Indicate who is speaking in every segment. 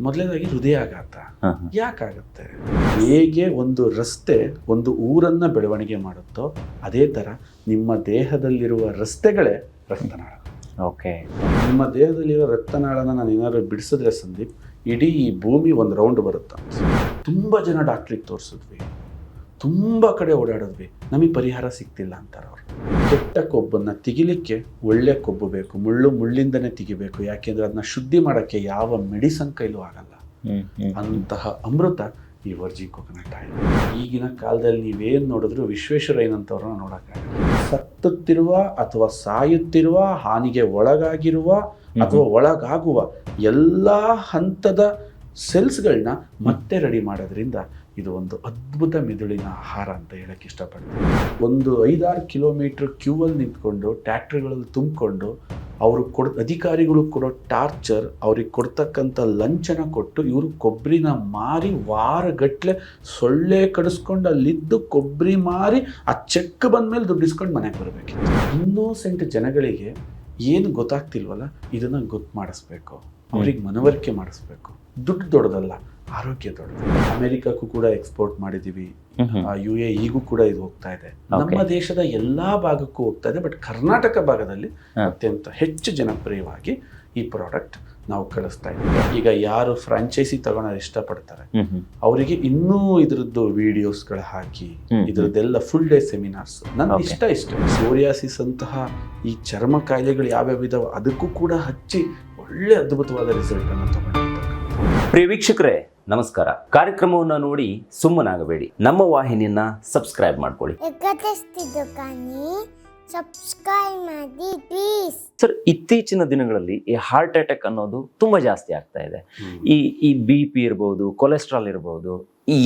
Speaker 1: ಮೊದಲನೇದಾಗಿ ಹೃದಯಾಘಾತ ಯಾಕಾಗುತ್ತೆ? ಹೇಗೆ ಒಂದು ರಸ್ತೆ ಒಂದು ಊರನ್ನ ಬೆಳವಣಿಗೆ ಮಾಡುತ್ತೋ ಅದೇ ತರ ನಿಮ್ಮ ದೇಹದಲ್ಲಿರುವ ರಸ್ತೆಗಳೇ ರಕ್ತನಾಳ.
Speaker 2: ಓಕೆ,
Speaker 1: ನಿಮ್ಮ ದೇಹದಲ್ಲಿರೋ ರಕ್ತನಾಳನ ನಾನು ಏನಾದ್ರು ಬಿಡಿಸಿದ್ರೆ ಸಂದೀಪ್, ಇಡೀ ಈ ಭೂಮಿ ಒಂದು ರೌಂಡ್ ಬರುತ್ತೆ. ತುಂಬ ಜನ ಡಾಕ್ಟ್ರಿಗೆ ತೋರಿಸಿದ್ವಿ, ತುಂಬ ಕಡೆ ಓಡಾಡಿದ್ವಿ, ನಮಗೆ ಪರಿಹಾರ ಸಿಗ್ತಿಲ್ಲ ಅಂತಾರೆ ಅವರು. ಕೆಟ್ಟ ಕೊಬ್ಬನ್ನು ತೆಗಿಲಿಕ್ಕೆ ಒಳ್ಳೆ ಕೊಬ್ಬು ಬೇಕು, ಮುಳ್ಳಿಂದನೇ ತೆಗಿಬೇಕು. ಯಾಕೆಂದ್ರೆ ಅದನ್ನ ಶುದ್ಧಿ ಮಾಡೋಕ್ಕೆ ಯಾವ ಮೆಡಿಸನ್ ಕೈಲೂ ಆಗಲ್ಲ. ಅಂತಹ ಅಮೃತ ಈ ವರ್ಜಿನ್ ಕೊಕೊನಟ್ ಆಯಿಲ್. ಈಗಿನ ಕಾಲದಲ್ಲಿ ನೀವೇನು ನೋಡಿದ್ರು ವಿಶ್ವೇಶ್ವರಯ್ಯನಂತವ್ರನ್ನ ನೋಡೋಕ್ಕಾಗಲ್ಲ. ಸತ್ತುತ್ತಿರುವ ಅಥವಾ ಸಾಯುತ್ತಿರುವ, ಹಾನಿಗೆ ಒಳಗಾಗಿರುವ ಅಥವಾ ಒಳಗಾಗುವ ಎಲ್ಲ ಹಂತದ ಸೆಲ್ಸ್ಗಳನ್ನ ಮತ್ತೆ ರೆಡಿ ಮಾಡೋದ್ರಿಂದ ಇದು ಒಂದು ಅದ್ಭುತ ಮೆದುಳಿನ ಆಹಾರ ಅಂತ ಹೇಳಕ್ಕೆ ಇಷ್ಟಪಡ್ತೀನಿ. ಒಂದು 5-6 ಕಿಲೋಮೀಟರ್ ಕ್ಯೂವಲ್ಲಿ ನಿಂತ್ಕೊಂಡು ಟ್ಯಾಕ್ಟ್ರಿಗಳಲ್ಲಿ ತುಂಬಿಕೊಂಡು ಅವರು ಅಧಿಕಾರಿಗಳು ಕೊಡೋ ಟಾರ್ಚರ್, ಅವ್ರಿಗೆ ಕೊಡ್ತಕ್ಕಂಥ ಲಂಚನ ಕೊಟ್ಟು ಇವರು ಕೊಬ್ಬರಿನ ಮಾರಿ ವಾರಗಟ್ಟಲೆ ಸೊಳ್ಳೆ ಕಡಿಸ್ಕೊಂಡು ಅಲ್ಲಿದ್ದು ಕೊಬ್ಬರಿ ಮಾರಿ ಆ ಚೆಕ್ ಬಂದಮೇಲೆ ದುಡ್ಡಿಸ್ಕೊಂಡು ಮನೆಗೆ ಬರಬೇಕಿತ್ತು. ಇನ್ನೋಸೆಂಟ್ ಜನಗಳಿಗೆ ಏನು ಗೊತ್ತಾಗ್ತಿಲ್ವಲ್ಲ, ಇದನ್ನು ಗೊತ್ತು ಮಾಡಿಸ್ಬೇಕು, ಅವ್ರಿಗೆ ಮನವರಿಕೆ ಮಾಡಿಸ್ಬೇಕು. ದುಡ್ಡು ದೊಡ್ಡದಲ್ಲ, ಆರೋಗ್ಯ ದೊಡ್ಡದು. ಅಮೆರಿಕಕ್ಕೂ ಕೂಡ ಎಕ್ಸ್ಪೋರ್ಟ್ ಮಾಡಿದ್ದೀವಿ, UAEಗೂ ಕೂಡ ಇದು ಹೋಗ್ತಾ ಇದೆ. ನಮ್ಮ ದೇಶದ ಎಲ್ಲಾ ಭಾಗಕ್ಕೂ ಹೋಗ್ತಾ ಇದೆ. ಬಟ್ ಕರ್ನಾಟಕ ಭಾಗದಲ್ಲಿ ಅತ್ಯಂತ ಹೆಚ್ಚು ಜನಪ್ರಿಯವಾಗಿ ಈ ಪ್ರಾಡಕ್ಟ್ ನಾವು ಕಳಿಸ್ತಾ ಇದ್ದೀವಿ. ಈಗ ಯಾರು ಫ್ರಾಂಚೈಸಿ ತಗೊಳ್ಳೋದು ಇಷ್ಟಪಡ್ತಾರೆ ಅವರಿಗೆ ಇನ್ನೂ ಇದ್ರದ್ದು ವಿಡಿಯೋಸ್ಗಳು ಹಾಕಿ ಇದ್ರದ್ದೆಲ್ಲ ಫುಲ್ ಡೇ ಸೆಮಿನಾರ್ಸ್ ನನ್ನ ಇಷ್ಟ. ಸೋರಿಯಾಸಿಸ್ ಅಂತಹ ಈ ಚರ್ಮ ಕಾಯಿಲೆಗಳು ಯಾವ್ಯಾವ ಇದಾವೆ ಅದಕ್ಕೂ ಕೂಡ ಹಚ್ಚಿ ಒಳ್ಳೆ ಅದ್ಭುತವಾದ ರಿಸಲ್ಟ್ ಅನ್ನು ತಗೊಂಡಿರ್ತಾರೆ.
Speaker 2: ಪ್ರಿಯ ವೀಕ್ಷಕರೇ ನಮಸ್ಕಾರ. ಕಾರ್ಯಕ್ರಮವನ್ನು ನೋಡಿ ಸುಮ್ಮನಾಗಬೇಡಿ, ನಮ್ಮ ವಾಹಿನಿಯನ್ನ ಸಬ್ಸ್ಕ್ರೈಬ್ ಮಾಡ್ಕೊಳ್ಳಿ.
Speaker 3: ಸಬ್ಸ್ಕ್ರೈಬ್ ಮಾಡಿ ಪ್ಲೀಸ್.
Speaker 2: ಸರ್, ಇತ್ತೀಚಿನ ದಿನಗಳಲ್ಲಿ ಈ ಹಾರ್ಟ್ ಅಟ್ಯಾಕ್ ಅನ್ನೋದು ತುಂಬಾ ಜಾಸ್ತಿ ಆಗ್ತಾ ಇದೆ. ಈ BP ಇರ್ಬೋದು, ಕೊಲೆಸ್ಟ್ರಾಲ್ ಇರ್ಬೋದು,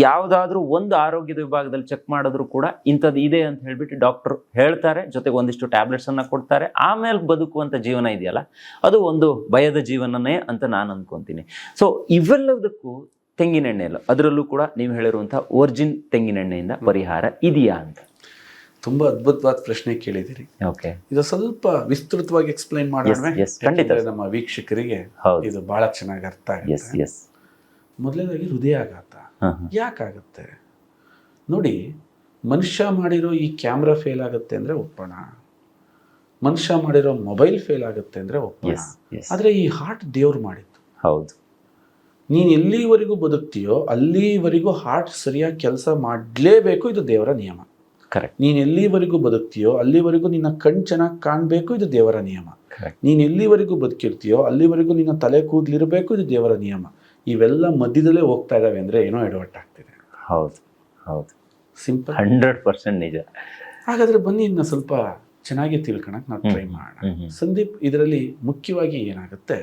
Speaker 2: ಯಾವುದಾದ್ರೂ ಒಂದು ಆರೋಗ್ಯದ ವಿಭಾಗದಲ್ಲಿ ಚೆಕ್ ಮಾಡಿದ್ರು ಕೂಡ ಇಂಥದ್ದು ಇದೆ ಅಂತ ಹೇಳ್ಬಿಟ್ಟು ಡಾಕ್ಟರ್ ಹೇಳ್ತಾರೆ, ಜೊತೆಗೆ ಒಂದಿಷ್ಟು ಟ್ಯಾಬ್ಲೆಟ್ಸ್ ಅನ್ನ ಕೊಡ್ತಾರೆ. ಆಮೇಲೆ ಬದುಕುವಂತ ಜೀವನ ಇದೆಯಲ್ಲ, ಅದು ಒಂದು ಭಯದ ಜೀವನನೇ ಅಂತ ನಾನು ಅನ್ಕೊಂತೀನಿ. ಸೊ ಇವೆಲ್ಲದಕ್ಕೂ ತೆಂಗಿನೆಣ್ಣೆ ಅಲ್ಲ, ಅದರಲ್ಲೂ ಕೂಡ ನೀವು ಹೇಳಿರುವಂತಹ ವರ್ಜಿನ್ ತೆಂಗಿನೆಣ್ಣೆಯಿಂದ ಪರಿಹಾರ ಇದೆಯಾ ಅಂತ
Speaker 1: ತುಂಬಾ ಅದ್ಭುತವಾದ ಪ್ರಶ್ನೆ ಕೇಳಿದಿರಿ.
Speaker 2: ಓಕೆ,
Speaker 1: ಇದು ಸ್ವಲ್ಪ ವಿಸ್ತೃತವಾಗಿ ಎಕ್ಸ್ಪ್ಲೈನ್ ಮಾಡೋಣ. ನಮ್ಮ ವೀಕ್ಷಕರಿಗೆ ಇದು ಬಹಳ ಚೆನ್ನಾಗಿ ಅರ್ಥ ಆಗುತ್ತೆ. ಮೊದಲನೇದಾಗಿ ಹೃದಯಾಘಾತ ಯಾಕಾಗುತ್ತೆ ನೋಡಿ. ಮನುಷ್ಯ ಮಾಡಿರೋ ಈ ಕ್ಯಾಮ್ರಾ ಫೇಲ್ ಆಗುತ್ತೆ ಅಂದ್ರೆ ಒಪ್ಪೋಣ, ಮನುಷ್ಯ ಮಾಡಿರೋ ಮೊಬೈಲ್ ಫೇಲ್ ಆಗುತ್ತೆ ಅಂದ್ರೆ ಒಪ್ಪೋಣ. ಆದ್ರೆ ಈ ಹಾರ್ಟ್ ದೇವ್ರು ಮಾಡಿದ್ದು.
Speaker 2: ಹೌದು,
Speaker 1: ನೀನ್ ಎಲ್ಲಿವರೆಗೂ ಬದುಕ್ತೀಯೋ ಅಲ್ಲಿವರೆಗೂ ಹಾರ್ಟ್ ಸರಿಯಾಗಿ ಕೆಲಸ ಮಾಡಲೇಬೇಕು, ಇದು ದೇವರ ನಿಯಮ.
Speaker 2: ಕರೆಕ್ಟ್.
Speaker 1: ನೀನ್ ಎಲ್ಲಿವರೆಗೂ ಬದುಕ್ತೀಯೋ ಅಲ್ಲಿವರೆಗೂ ನಿನ್ನ ಕಣ್ ಚೆನ್ನಾಗಿ ಕಾಣಬೇಕು, ಇದು ದೇವರ ನಿಯಮ. ನೀನ್ ಎಲ್ಲಿವರೆಗೂ ಬದುಕಿರ್ತೀಯೋ ಅಲ್ಲಿವರೆಗೂ ನಿನ್ನ ತಲೆ ಕೂದಲಿರಬೇಕು, ಇದು ದೇವರ ನಿಯಮ. ಇವೆಲ್ಲ ಮಧ್ಯದಲ್ಲೇ ಹೋಗ್ತಾ ಇದಾವೆ ಅಂದ್ರೆ ಏನೋ ಎಡವಟ್ಟಾಗ್ತಿದೆ.
Speaker 2: ಹೌದು ಹೌದು,
Speaker 1: ಸಿಂಪಲ್,
Speaker 2: 100% ನಿಜ.
Speaker 1: ಹಾಗಾದ್ರೆ ಬನ್ನಿ ಇದನ್ನ ಸ್ವಲ್ಪ ಚೆನ್ನಾಗಿ ತಿಳ್ಕೊಳಕ್ ನಾವು ಟ್ರೈ ಮಾಡೋಣ. ಸಂದೀಪ್, ಇದರಲ್ಲಿ ಮುಖ್ಯವಾಗಿ ಏನಾಗುತ್ತೆ,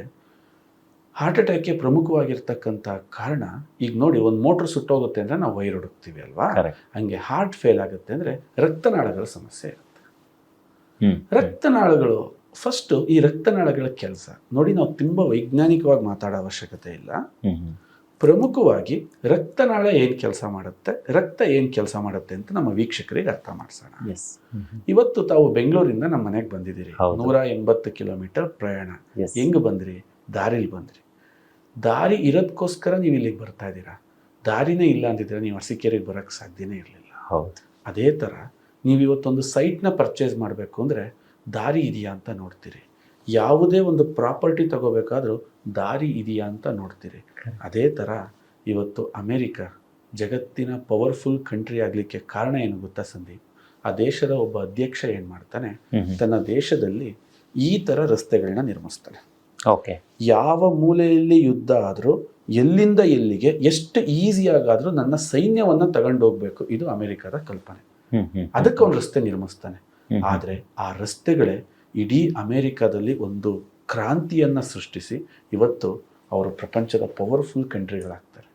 Speaker 1: ಹಾರ್ಟ್ ಅಟ್ಯಾಕ್ಗೆ ಪ್ರಮುಖವಾಗಿರ್ತಕ್ಕಂಥ ಕಾರಣ, ಈಗ ನೋಡಿ, ಒಂದು ಮೋಟ್ರ್ ಸುಟ್ಟೋಗುತ್ತೆ ಅಂದ್ರೆ ನಾವು ವೈರ್ ಹುಡುಕ್ತೀವಿ ಅಲ್ವಾ, ಹಂಗೆ ಹಾರ್ಟ್ ಫೇಲ್ ಆಗುತ್ತೆ ಅಂದ್ರೆ ರಕ್ತನಾಳಗಳ ಸಮಸ್ಯೆ ಇರುತ್ತೆ. ರಕ್ತನಾಳಗಳು ಫಸ್ಟ್, ಈ ರಕ್ತನಾಳಗಳ ಕೆಲಸ ನೋಡಿ, ನಾವು ತುಂಬಾ ವೈಜ್ಞಾನಿಕವಾಗಿ ಮಾತಾಡೋ ಅವಶ್ಯಕತೆ ಇಲ್ಲ. ಪ್ರಮುಖವಾಗಿ ರಕ್ತನಾಳ ಏನ್ ಕೆಲಸ ಮಾಡುತ್ತೆ, ರಕ್ತ ಏನ್ ಕೆಲಸ ಮಾಡುತ್ತೆ ಅಂತ ನಮ್ಮ ವೀಕ್ಷಕರಿಗೆ ಅರ್ಥ ಮಾಡಿಸೋಣ. ಇವತ್ತು ತಾವು ಬೆಂಗಳೂರಿಂದ ನಮ್ಮ ಮನೆಗೆ ಬಂದಿದ್ದೀರಿ, 180 ಕಿಲೋಮೀಟರ್ ಪ್ರಯಾಣ. ಹೆಂಗ್ ಬಂದ್ರಿ? ದಾರಿಲಿ ಬಂದ್ರಿ. ದಾರಿ ಇರೋದಕ್ಕೋಸ್ಕರ ನೀವು ಇಲ್ಲಿಗೆ ಬರ್ತಾ ಇದ್ದೀರಾ. ದಾರಿನೇ ಇಲ್ಲ ಅಂತಿದ್ರೆ ನೀವು ಅರಸೀಕೆರೆಗೆ ಬರೋಕ್ಕೆ ಸಾಧ್ಯನೇ ಇರಲಿಲ್ಲ.
Speaker 2: ಹೌದು.
Speaker 1: ಅದೇ ಥರ ನೀವು ಇವತ್ತೊಂದು ಸೈಟ್ನ ಪರ್ಚೇಸ್ ಮಾಡಬೇಕು ಅಂದರೆ ದಾರಿ ಇದೆಯಾ ಅಂತ ನೋಡ್ತೀರಿ. ಯಾವುದೇ ಒಂದು ಪ್ರಾಪರ್ಟಿ ತಗೋಬೇಕಾದ್ರೂ ದಾರಿ ಇದೆಯಾ ಅಂತ ನೋಡ್ತೀರಿ. ಅದೇ ಥರ ಇವತ್ತು ಅಮೇರಿಕ ಜಗತ್ತಿನ ಪವರ್ಫುಲ್ ಕಂಟ್ರಿ ಆಗಲಿಕ್ಕೆ ಕಾರಣ ಏನು ಗೊತ್ತಾ ಸಂದೀಪ್? ಆ ದೇಶದ ಒಬ್ಬ ಅಧ್ಯಕ್ಷ ಏನು ಮಾಡ್ತಾನೆ, ತನ್ನ ದೇಶದಲ್ಲಿ ಈ ಥರ ರಸ್ತೆಗಳನ್ನ ನಿರ್ಮಿಸ್ತಾನೆ. ಯಾವ ಮೂಲೆಯಲ್ಲಿ ಯುದ್ಧ ಆದರೂ ಎಲ್ಲಿಂದ ಎಲ್ಲಿಗೆ ಎಷ್ಟು ಈಸಿಯಾಗಾದ್ರೂ ನನ್ನ ಸೈನ್ಯವನ್ನ ತಗೊಂಡೋಗ್ಬೇಕು, ಇದು ಅಮೆರಿಕದ ಕಲ್ಪನೆ. ಅದಕ್ಕೆ ಒಂದು ರಸ್ತೆ ನಿರ್ಮಿಸ್ತಾನೆ. ಆದ್ರೆ ಆ ರಸ್ತೆಗಳೇ ಇಡೀ ಅಮೆರಿಕದಲ್ಲಿ ಒಂದು ಕ್ರಾಂತಿಯನ್ನ ಸೃಷ್ಟಿಸಿ ಇವತ್ತು ಅವರು ಪ್ರಪಂಚದ ಪವರ್ಫುಲ್ ಕಂಟ್ರಿಗಳಾಗ್ತಾರೆ.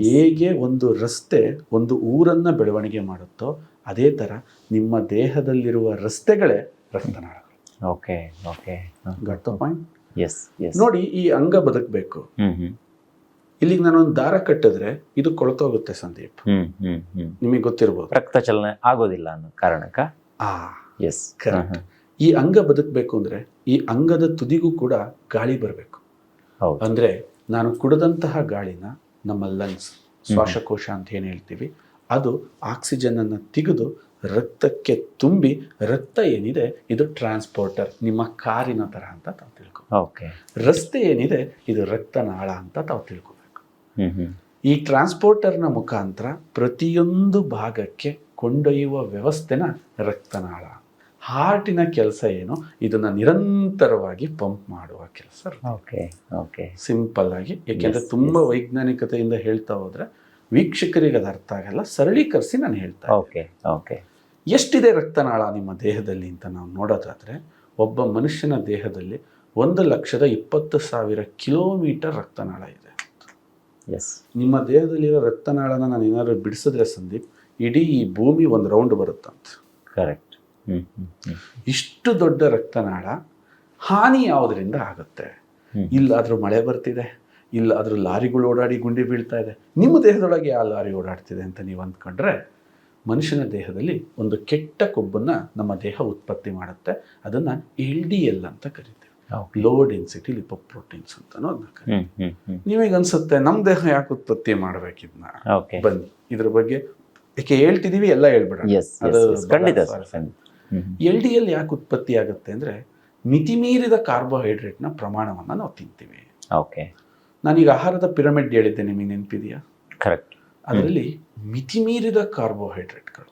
Speaker 1: ಹೇಗೆ ಒಂದು ರಸ್ತೆ ಒಂದು ಊರನ್ನ ಬೆಳವಣಿಗೆ ಮಾಡುತ್ತೋ ಅದೇ ತರ ನಿಮ್ಮ ದೇಹದಲ್ಲಿರುವ ರಸ್ತೆಗಳೇ ರಕ್ತನಾಳಗಳು. Got the point? ನೋಡಿ, ಈ ಅಂಗ ಬದುಕಬೇಕು. ಇಲ್ಲಿಗೆ ನಾನೊಂದು ದಾರ ಕಟ್ಟಿದ್ರೆ ಇದು ಕೊಳ್ತೋಗುತ್ತೆ ಸಂದೀಪ್, ನಿಮಗೆ ಗೊತ್ತಿರ್ಬೋದು.
Speaker 2: ರಕ್ತ ಚಲನೆ ಆಗೋದಿಲ್ಲ ಅನ್ನೋ ಕಾರಣಕ್ಕ
Speaker 1: ಈ ಅಂಗ ಬದುಕಬೇಕು ಅಂದ್ರೆ ಈ ಅಂಗದ ತುದಿಗೂ ಕೂಡ ಗಾಳಿ ಬರಬೇಕು. ಅಂದ್ರೆ ನಾನು ಕುಡಿದಂತಹ ಗಾಳಿನ ನಮ್ಮ ಲಂಗ್ಸ್ ಶ್ವಾಸಕೋಶ ಅಂತ ಏನು ಹೇಳ್ತೀವಿ ಅದು ಆಕ್ಸಿಜನನ್ನು ತೆಗೆದು ರಕ್ತಕ್ಕೆ ತುಂಬಿ ರಕ್ತ ಏನಿದೆ ಇದು ಟ್ರಾನ್ಸ್ಪೋರ್ಟರ್, ನಿಮ್ಮ ಕಾರಿನ ಥರ ಅಂತ ತಾವು ತಿಳ್ಕೊ.
Speaker 2: ಓಕೆ.
Speaker 1: ರಸ್ತೆ ಏನಿದೆ ಇದು ರಕ್ತನಾಳ ಅಂತ ತಾವು ತಿಳ್ಕೊಬೇಕು. ಈ ಟ್ರಾನ್ಸ್ಪೋರ್ಟರ್ನ ಮುಖಾಂತರ ಪ್ರತಿಯೊಂದು ಭಾಗಕ್ಕೆ ಕೊಂಡೊಯ್ಯುವ ವ್ಯವಸ್ಥೆನ ರಕ್ತನಾಳ. ಹಾರ್ಟಿನ ಕೆಲಸ ಏನು, ಇದನ್ನ ನಿರಂತರವಾಗಿ ಪಂಪ್ ಮಾಡುವ ಕೆಲಸ.
Speaker 2: Okay okay.
Speaker 1: ಸಿಂಪಲ್ ಆಗಿ, ಯಾಕೆಂದ್ರೆ ತುಂಬಾ ವೈಜ್ಞಾನಿಕತೆಯಿಂದ ಹೇಳ್ತಾ ಹೋದ್ರೆ ವೀಕ್ಷಕರಿಗೆ ಅದು ಅರ್ಥ ಆಗಲ್ಲ, ಸರಳೀಕರಿಸಿ ನಾನು ಹೇಳ್ತಾ
Speaker 2: ಓಕೆ ಓಕೆ.
Speaker 1: ಎಷ್ಟಿದೆ ರಕ್ತನಾಳ ನಿಮ್ಮ ದೇಹದಲ್ಲಿ ಅಂತ ನಾವು ನೋಡೋದಾದ್ರೆ, ಒಬ್ಬ ಮನುಷ್ಯನ ದೇಹದಲ್ಲಿ 1,20,000 ಕಿಲೋಮೀಟರ್ ರಕ್ತನಾಳ ಇದೆ. ನಿಮ್ಮ ದೇಹದಲ್ಲಿರೋ ರಕ್ತನಾಳನ ನಾನು ಏನಾದ್ರು ಬಿಡಿಸಿದ್ರೆ ಸಂದೀಪ್, ಇಡೀ ಈ ಭೂಮಿ ಒಂದು ರೌಂಡ್ ಬರುತ್ತಂತ.
Speaker 2: ಕರೆಕ್ಟ್.
Speaker 1: ಇಷ್ಟು ದೊಡ್ಡ ರಕ್ತನಾಳ ಹಾನಿ ಯಾವುದರಿಂದ ಆಗುತ್ತೆ? ಇಲ್ಲಾದ್ರೂ ಮಳೆ ಬರ್ತಿದೆ, ಇಲ್ಲಾದ್ರೂ ಲಾರಿಗಳು ಓಡಾಡಿ ಗುಂಡಿ ಬೀಳ್ತಾ ಇದೆ, ನಿಮ್ಮ ದೇಹದೊಳಗೆ ಯಾವ ಲಾರಿ ಓಡಾಡ್ತಿದೆ ಅಂತ ನೀವು ಅಂದ್ಕೊಂಡ್ರೆ, ಮನುಷ್ಯನ ದೇಹದಲ್ಲಿ ಒಂದು ಕೆಟ್ಟ ಕೊಬ್ಬನ್ನ ನಮ್ಮ ದೇಹ ಉತ್ಪತ್ತಿ ಮಾಡುತ್ತೆ. ಅದನ್ನ LDL ಅಂತ ಕರಿತೀವಿ, ಲೋ ಡೆನ್ಸಿಟಿ ಲಿಪೋಪ್ರೋಟೀನ್ಸ್ ಅಂತಾನೂ ಅದನ್ನ ಕರಿತೀವಿ. ನೀವೀಗ ಅನ್ಸುತ್ತೆ ನಮ್ಮ ದೇಹ ಯಾಕೆ ಉತ್ಪತ್ತಿ ಮಾಡ್ಬೇಕಿದ್ನ? ಬನ್ನಿ ಇದ್ರ ಬಗ್ಗೆ ಯಾಕೆ ಹೇಳ್ತಿದೀವಿ ಎಲ್ಲ ಹೇಳ್ಬಿಡೋಣ. LDL ಯಾಕೆ ಉತ್ಪತ್ತಿ ಆಗುತ್ತೆ ಅಂದ್ರೆ, ಮಿತಿಮೀರಿದ ಕಾರ್ಬೋಹೈಡ್ರೇಟ್ನ ಪ್ರಮಾಣವನ್ನ ನಾವು ತಿಂತೀವಿ.
Speaker 2: ಓಕೆ.
Speaker 1: ನಾನೀಗ ಆಹಾರದ ಪಿರಮಿಡ್ ಹೇಳಿದ್ದೆ, ನಿಮಗೆ ನೆನಪಿದೆಯಾ?
Speaker 2: ಕರೆಕ್ಟ್.
Speaker 1: ಅದರಲ್ಲಿ ಮಿತಿಮೀರಿದ ಕಾರ್ಬೋಹೈಡ್ರೇಟ್ಗಳು,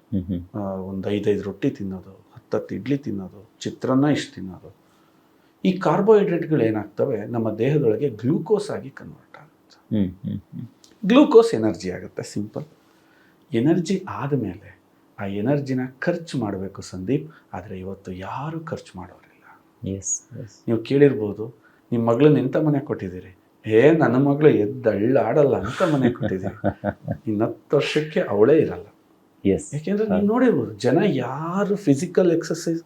Speaker 1: ಒಂದು 5 ರೊಟ್ಟಿ ತಿನ್ನೋದು, 10 ಇಡ್ಲಿ ತಿನ್ನೋದು, ಚಿತ್ರಾನ್ನ ಇಷ್ಟು ತಿನ್ನೋದು, ಈ ಕಾರ್ಬೋಹೈಡ್ರೇಟ್ಗಳು ಏನಾಗ್ತವೆ ನಮ್ಮ ದೇಹದೊಳಗೆ ಗ್ಲೂಕೋಸ್ ಆಗಿ ಕನ್ವರ್ಟ್ ಆಗುತ್ತೆ. ಗ್ಲೂಕೋಸ್ ಎನರ್ಜಿ ಆಗುತ್ತೆ. ಸಿಂಪಲ್. ಎನರ್ಜಿ ಆದಮೇಲೆ ಆ ಎನರ್ಜಿನ ಖರ್ಚು ಮಾಡಬೇಕು ಸಂದೀಪ್, ಆದರೆ ಇವತ್ತು ಯಾರು ಖರ್ಚು ಮಾಡೋರಿಲ್ಲ. ನೀವು ಕೇಳಿರ್ಬೋದು, ನಿಮ್ಮ ಮಗಳನ್ನ ಎಂಥ ಮನೆ ಕೊಟ್ಟಿದ್ದೀರಿ? ನನ್ನ ಮಗಳು ಎದ್ದಳ್ಳಾಡಲ್ಲ ಅಂತ ಮನೆ ಕೊಟ್ಟಿದ್ದೀರಿ. ಇನ್ನು 10 ವರ್ಷಕ್ಕೆ ಅವಳೇ ಇರಲ್ಲ. ಯಾಕೆಂದ್ರೆ ನೀವು ನೋಡಿರ್ಬೋದು, ಜನ ಯಾರು ಫಿಸಿಕಲ್ ಎಕ್ಸಸೈಸ್,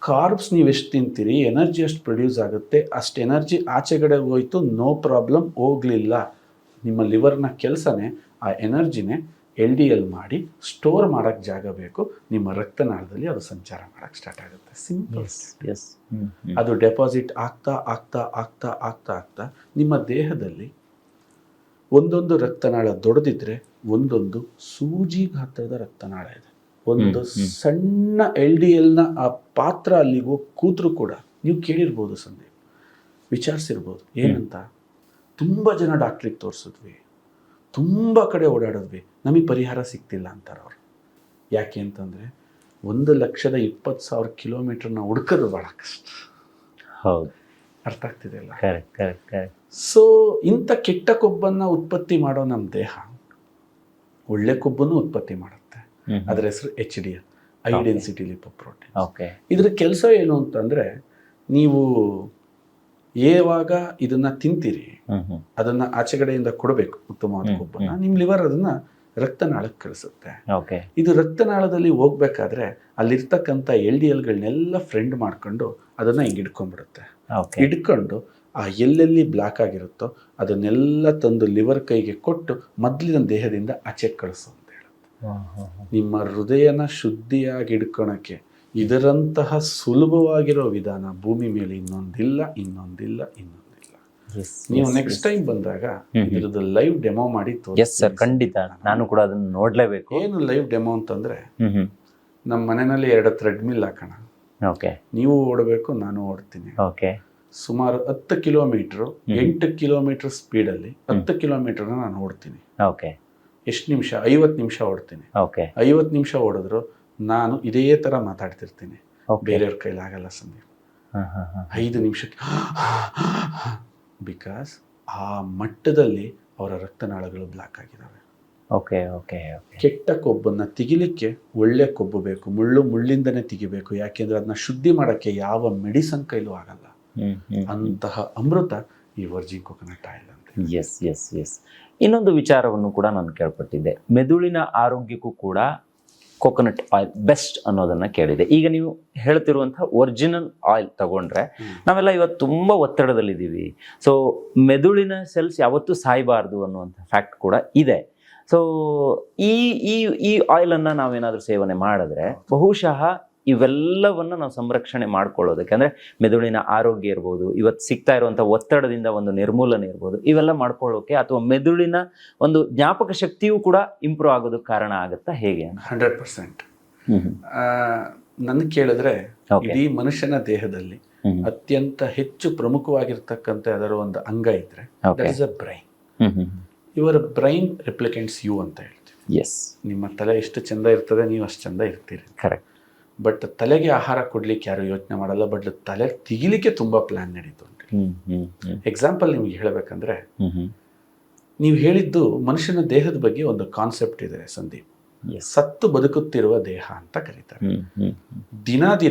Speaker 1: ಕಾರ್ಬ್ಸ್ ನೀವು ಎಷ್ಟು ತಿಂತೀರಿ, ಎನರ್ಜಿ ಎಷ್ಟು ಪ್ರೊಡ್ಯೂಸ್ ಆಗುತ್ತೆ, ಅಷ್ಟು ಎನರ್ಜಿ ಆಚೆಗಡೆ ಹೋಯ್ತು, ನೋ ಪ್ರಾಬ್ಲಮ್, ಹೋಗಲಿಲ್ಲ. ನಿಮ್ಮ ಲಿವರ್ನ ಕೆಲಸನೇ ಆ ಎನರ್ಜಿನೇ LDL ಮಾಡಿ ಸ್ಟೋರ್ ಮಾಡೋಕ್ಕೆ ಜಾಗ ಬೇಕು. ನಿಮ್ಮ ರಕ್ತನಾಳದಲ್ಲಿ ಅದು ಸಂಚಾರ ಮಾಡೋಕ್ಕೆ ಸ್ಟಾರ್ಟ್ ಆಗುತ್ತೆ. ಸಿಂಪಲ್. ಅದು ಡೆಪಾಸಿಟ್ ಆಗ್ತಾ ಆಗ್ತಾ ಆಗ್ತಾ ಆಗ್ತಾ ಆಗ್ತಾ ನಿಮ್ಮ ದೇಹದಲ್ಲಿ ಒಂದೊಂದು ರಕ್ತನಾಳ ದೊಡ್ಡದಿದ್ರೆ ಒಂದೊಂದು ಸೂಜಿ ಗಾತ್ರದ ರಕ್ತನಾಳ ಇದೆ. ಒಂದು ಸಣ್ಣ LDLನ ಆ ಪಾತ್ರ ಅಲ್ಲಿಗೆ ಹೋಗಿ ಕೂತ್ರು ಕೂಡ ನೀವು ಕೇಳಿರ್ಬೋದು ಸಂದೀಪ್, ವಿಚಾರಿಸಿರ್ಬೋದು, ಏನಂತ, ತುಂಬ ಜನ ಡಾಕ್ಟ್ರಿಗೆ ತೋರಿಸಿದ್ವಿ, ತುಂಬ ಕಡೆ ಓಡಾಡಿದ್ವಿ, ನಮಗೆ ಪರಿಹಾರ ಸಿಗ್ತಿಲ್ಲ ಅಂತಾರೆ ಅವರು. ಯಾಕೆ ಅಂತಂದರೆ 1,20,000 ಕಿಲೋಮೀಟರ್ನ ಹುಡ್ಕೋದು ಭಾಳ ಕಷ್ಟ.
Speaker 2: ಹೌದು,
Speaker 1: ಅರ್ಥ ಆಗ್ತಿದೆ ಅಲ್ಲ?
Speaker 2: ಕರೆಕ್ಟ್.
Speaker 1: ಸೊ ಇಂಥ ಕೆಟ್ಟ ಕೊಬ್ಬನ್ನು ಉತ್ಪತ್ತಿ ಮಾಡೋ ನಮ್ಮ ದೇಹ ಒಳ್ಳೆ ಕೊಬ್ಬನ್ನು ಉತ್ಪತ್ತಿ ಮಾಡುತ್ತೆ. ಅದರ ಹೆಸರು HDL, high density lipoprotein.
Speaker 2: Okay.
Speaker 1: ಇದ್ರ ಕೆಲಸ ಏನು ಅಂತಂದರೆ, ನೀವು ಯಾವಾಗ ಇದನ್ನ ತಿಂತೀರಿ ಅದನ್ನ ಆಚೆಗಡೆಯಿಂದ ಕೊಡಬೇಕು ಉತ್ತಮವಾದ ಕೊಬ್ಬನ್ನ, ನಿಮ್ಮ ಲಿವರ್ ಅದನ್ನ ರಕ್ತನಾಳಕ್ಕೆ ಕಳಿಸುತ್ತೆ. ಇದು ರಕ್ತನಾಳದಲ್ಲಿ ಹೋಗ್ಬೇಕಾದ್ರೆ ಅಲ್ಲಿರ್ತಕ್ಕಂಥ LDLಗಳನ್ನೆಲ್ಲ ಫ್ರೆಂಡ್ ಮಾಡ್ಕೊಂಡು ಅದನ್ನ ಹಿಂಗೆ ಹಿಡ್ಕೊಂಡ್ಬಿಡುತ್ತೆ. ಹಿಡ್ಕೊಂಡು ಆ ಎಲ್ಲೆಲ್ಲಿ ಬ್ಲಾಕ್ ಆಗಿರುತ್ತೋ ಅದನ್ನೆಲ್ಲ ತಂದು ಲಿವರ್ ಕೈಗೆ ಕೊಟ್ಟು ಮೊದಲಿನ ದೇಹದಿಂದ ಆಚೆ ಕಳಿಸು ಅಂತ ಹೇಳುತ್ತೆ. ನಿಮ್ಮ ಹೃದಯನ ಶುದ್ಧಿಯಾಗಿ ಹಿಡ್ಕೊಳಕ್ಕೆ ಇದರಂತಹ ಸುಲಭವಾಗಿರೋ ವಿಧಾನ ಭೂಮಿ ಮೇಲೆ ಇನ್ನೊಂದಿಲ್ಲ. ನೀವು ನೆಕ್ಸ್ಟ್ ಟೈಮ್ ಬಂದಾಗ ಇದ್ರದ್ದು ಲೈವ್ ಡೆಮೋ ಮಾಡಿ
Speaker 2: ತೋರಿಸಿ. ಖಂಡಿತ, ನಾನು ಕೂಡ ಅದನ್ನು ನೋಡ್ಲೇಬೇಕು.
Speaker 1: ಏನು ಲೈವ್ ಡೆಮೋ ಅಂತಂದ್ರೆ, ನಮ್ಮ ಮನೆಯಲ್ಲಿ 2 ಥ್ರೆಡ್ಮಿಲ್ ಹಾಕೋಣ, ನೀವು ಓಡಬೇಕು, ನಾನು ಓಡ್ತೀನಿ. ಸುಮಾರು 10 ಕಿಲೋಮೀಟರ್ 8 ಕಿಲೋಮೀಟರ್ ಸ್ಪೀಡಲ್ಲಿ 10 ಕಿಲೋಮೀಟರ್ನ ನಾನು ಓಡ್ತೀನಿ. ಎಷ್ಟು ನಿಮಿಷ? 50 ನಿಮಿಷ ಓಡ್ತೀನಿ. 50 ನಿಮಿಷ ಓಡಿದ್ರು ನಾನು ಇದೇ ಥರ ಮಾತಾಡ್ತಿರ್ತೀನಿ. ಬೇರೆಯವ್ರ ಕೈಲಾಗಲ್ಲ ಸಂದೀಪ್. 5 ನಿಮಿಷಕ್ಕೆ ಬಿಕಾಸ್ ಆ ಮಟ್ಟದಲ್ಲಿ ಅವರ ರಕ್ತನಾಳಗಳು ಬ್ಲಾಕ್ ಆಗಿದ್ದಾವೆ. ಕೆಟ್ಟ ಕೊಬ್ಬನ್ನ ತೆಗಿಲಿಕ್ಕೆ ಒಳ್ಳೆ ಕೊಬ್ಬು ಬೇಕು, ಮುಳ್ಳಿಂದನೇ ತೆಗಿಬೇಕು. ಯಾಕೆಂದ್ರೆ ಅದನ್ನ ಶುದ್ಧಿ ಮಾಡೋಕ್ಕೆ ಯಾವ ಮೆಡಿಸನ್ ಕೈಲೂ ಆಗಲ್ಲ. ಅಂತಹ ಅಮೃತ ಈ ವರ್ಜಿನ್ ಕೊಕೊನಟ್ ಆಯಿಲ್ ಅಂತ.
Speaker 2: ಇನ್ನೊಂದು ವಿಚಾರವನ್ನು ಕೂಡ ನಾನು ಕೇಳ್ಪಟ್ಟಿದ್ದೆ, ಮೆದುಳಿನ ಆರೋಗ್ಯಕ್ಕೂ ಕೂಡ ಕೊಕೊನಟ್ ಆಯಿಲ್ ಬೆಸ್ಟ್ ಅನ್ನೋದನ್ನ ಕೇಳಿದೆ. ಈಗ ನೀವು ಹೇಳ್ತಿರುವಂತಹ ಒರಿಜಿನಲ್ ಆಯಿಲ್ ತಗೊಂಡ್ರೆ, ನಾವೆಲ್ಲ ಇವತ್ತು ತುಂಬಾ ಒತ್ತಡದಲ್ಲಿದ್ದೀವಿ. ಸೊ ಮೆದುಳಿನ ಸೆಲ್ಸ್ ಯಾವತ್ತೂ ಸಾಯಬಾರ್ದು ಅನ್ನುವಂಥ ಫ್ಯಾಕ್ಟ್ ಕೂಡ ಇದೆ. ಸೊ ಈ ಆಯಿಲ್ ಅನ್ನ ನಾವೇನಾದ್ರೂ ಸೇವನೆ ಮಾಡಿದ್ರೆ ಬಹುಶಃ ಇವೆಲ್ಲವನ್ನ ನಾವು ಸಂರಕ್ಷಣೆ ಮಾಡ್ಕೊಳ್ಳೋದಕ್ಕೆ, ಅಂದ್ರೆ ಮೆದುಳಿನ ಆರೋಗ್ಯ ಇರ್ಬೋದು, ಇವತ್ತು ಸಿಗ್ತಾ ಇರುವಂಥ ಒತ್ತಡದಿಂದ ಒಂದು ನಿರ್ಮೂಲನೆ ಇರ್ಬೋದು, ಇವೆಲ್ಲ ಮಾಡ್ಕೊಳ್ಳೋಕೆ ಅಥವಾ ಮೆದುಳಿನ ಒಂದು ಜ್ಞಾಪಕ ಶಕ್ತಿಯೂ ಕೂಡ ಇಂಪ್ರೂವ್ ಆಗೋದಕ್ಕೆ ಕಾರಣ ಆಗುತ್ತಾ ಹೇಗೆ?
Speaker 1: 100%. ನನಗೆ ಕೇಳಿದ್ರೆ ಇಡೀ ಮನುಷ್ಯನ ದೇಹದಲ್ಲಿ ಅತ್ಯಂತ ಹೆಚ್ಚು ಪ್ರಮುಖವಾಗಿರ್ತಕ್ಕಂಥ ಅದರ ಒಂದು ಅಂಗ ಇದ್ರೆ that is a brain. Your brain replicants you ಅಂತ ಹೇಳ್ತೀವಿ.
Speaker 2: ಎಸ್,
Speaker 1: ನಿಮ್ಮ ತಲೆ ಎಷ್ಟು ಚಂದ ಇರ್ತದೆ, ನೀವು ಅಷ್ಟು ಚಂದ ಇರ್ತೀರಿ.
Speaker 2: ಕರೆಕ್ಟ್.
Speaker 1: ಬಟ್ ತಲೆಗೆ ಆಹಾರ ಕೊಡ್ಲಿಕ್ಕೆ ಯಾರು ಯೋಚನೆ ಮಾಡಲ್ಲ, ಬಟ್ ತಲೆ ತೆಗಿಲಿಕ್ಕೆ ತುಂಬಾ ಪ್ಲಾನ್ ನಡೀತು ಅಂತ. ಎಕ್ಸಾಂಪಲ್ ನಿಮ್ಗೆ ಹೇಳ್ಬೇಕಂದ್ರೆ, ನೀವು ಹೇಳಿದ್ದು ಮನುಷ್ಯನ ದೇಹದ ಬಗ್ಗೆ ಒಂದು ಕಾನ್ಸೆಪ್ಟ್ ಇದೆ ಸಂದೀಪ್. ಸತ್ತು ಬದುಕುತ್ತಿರುವ ದೇಹ ಅಂತ ಕರೀತಾರೆ. ದಿನ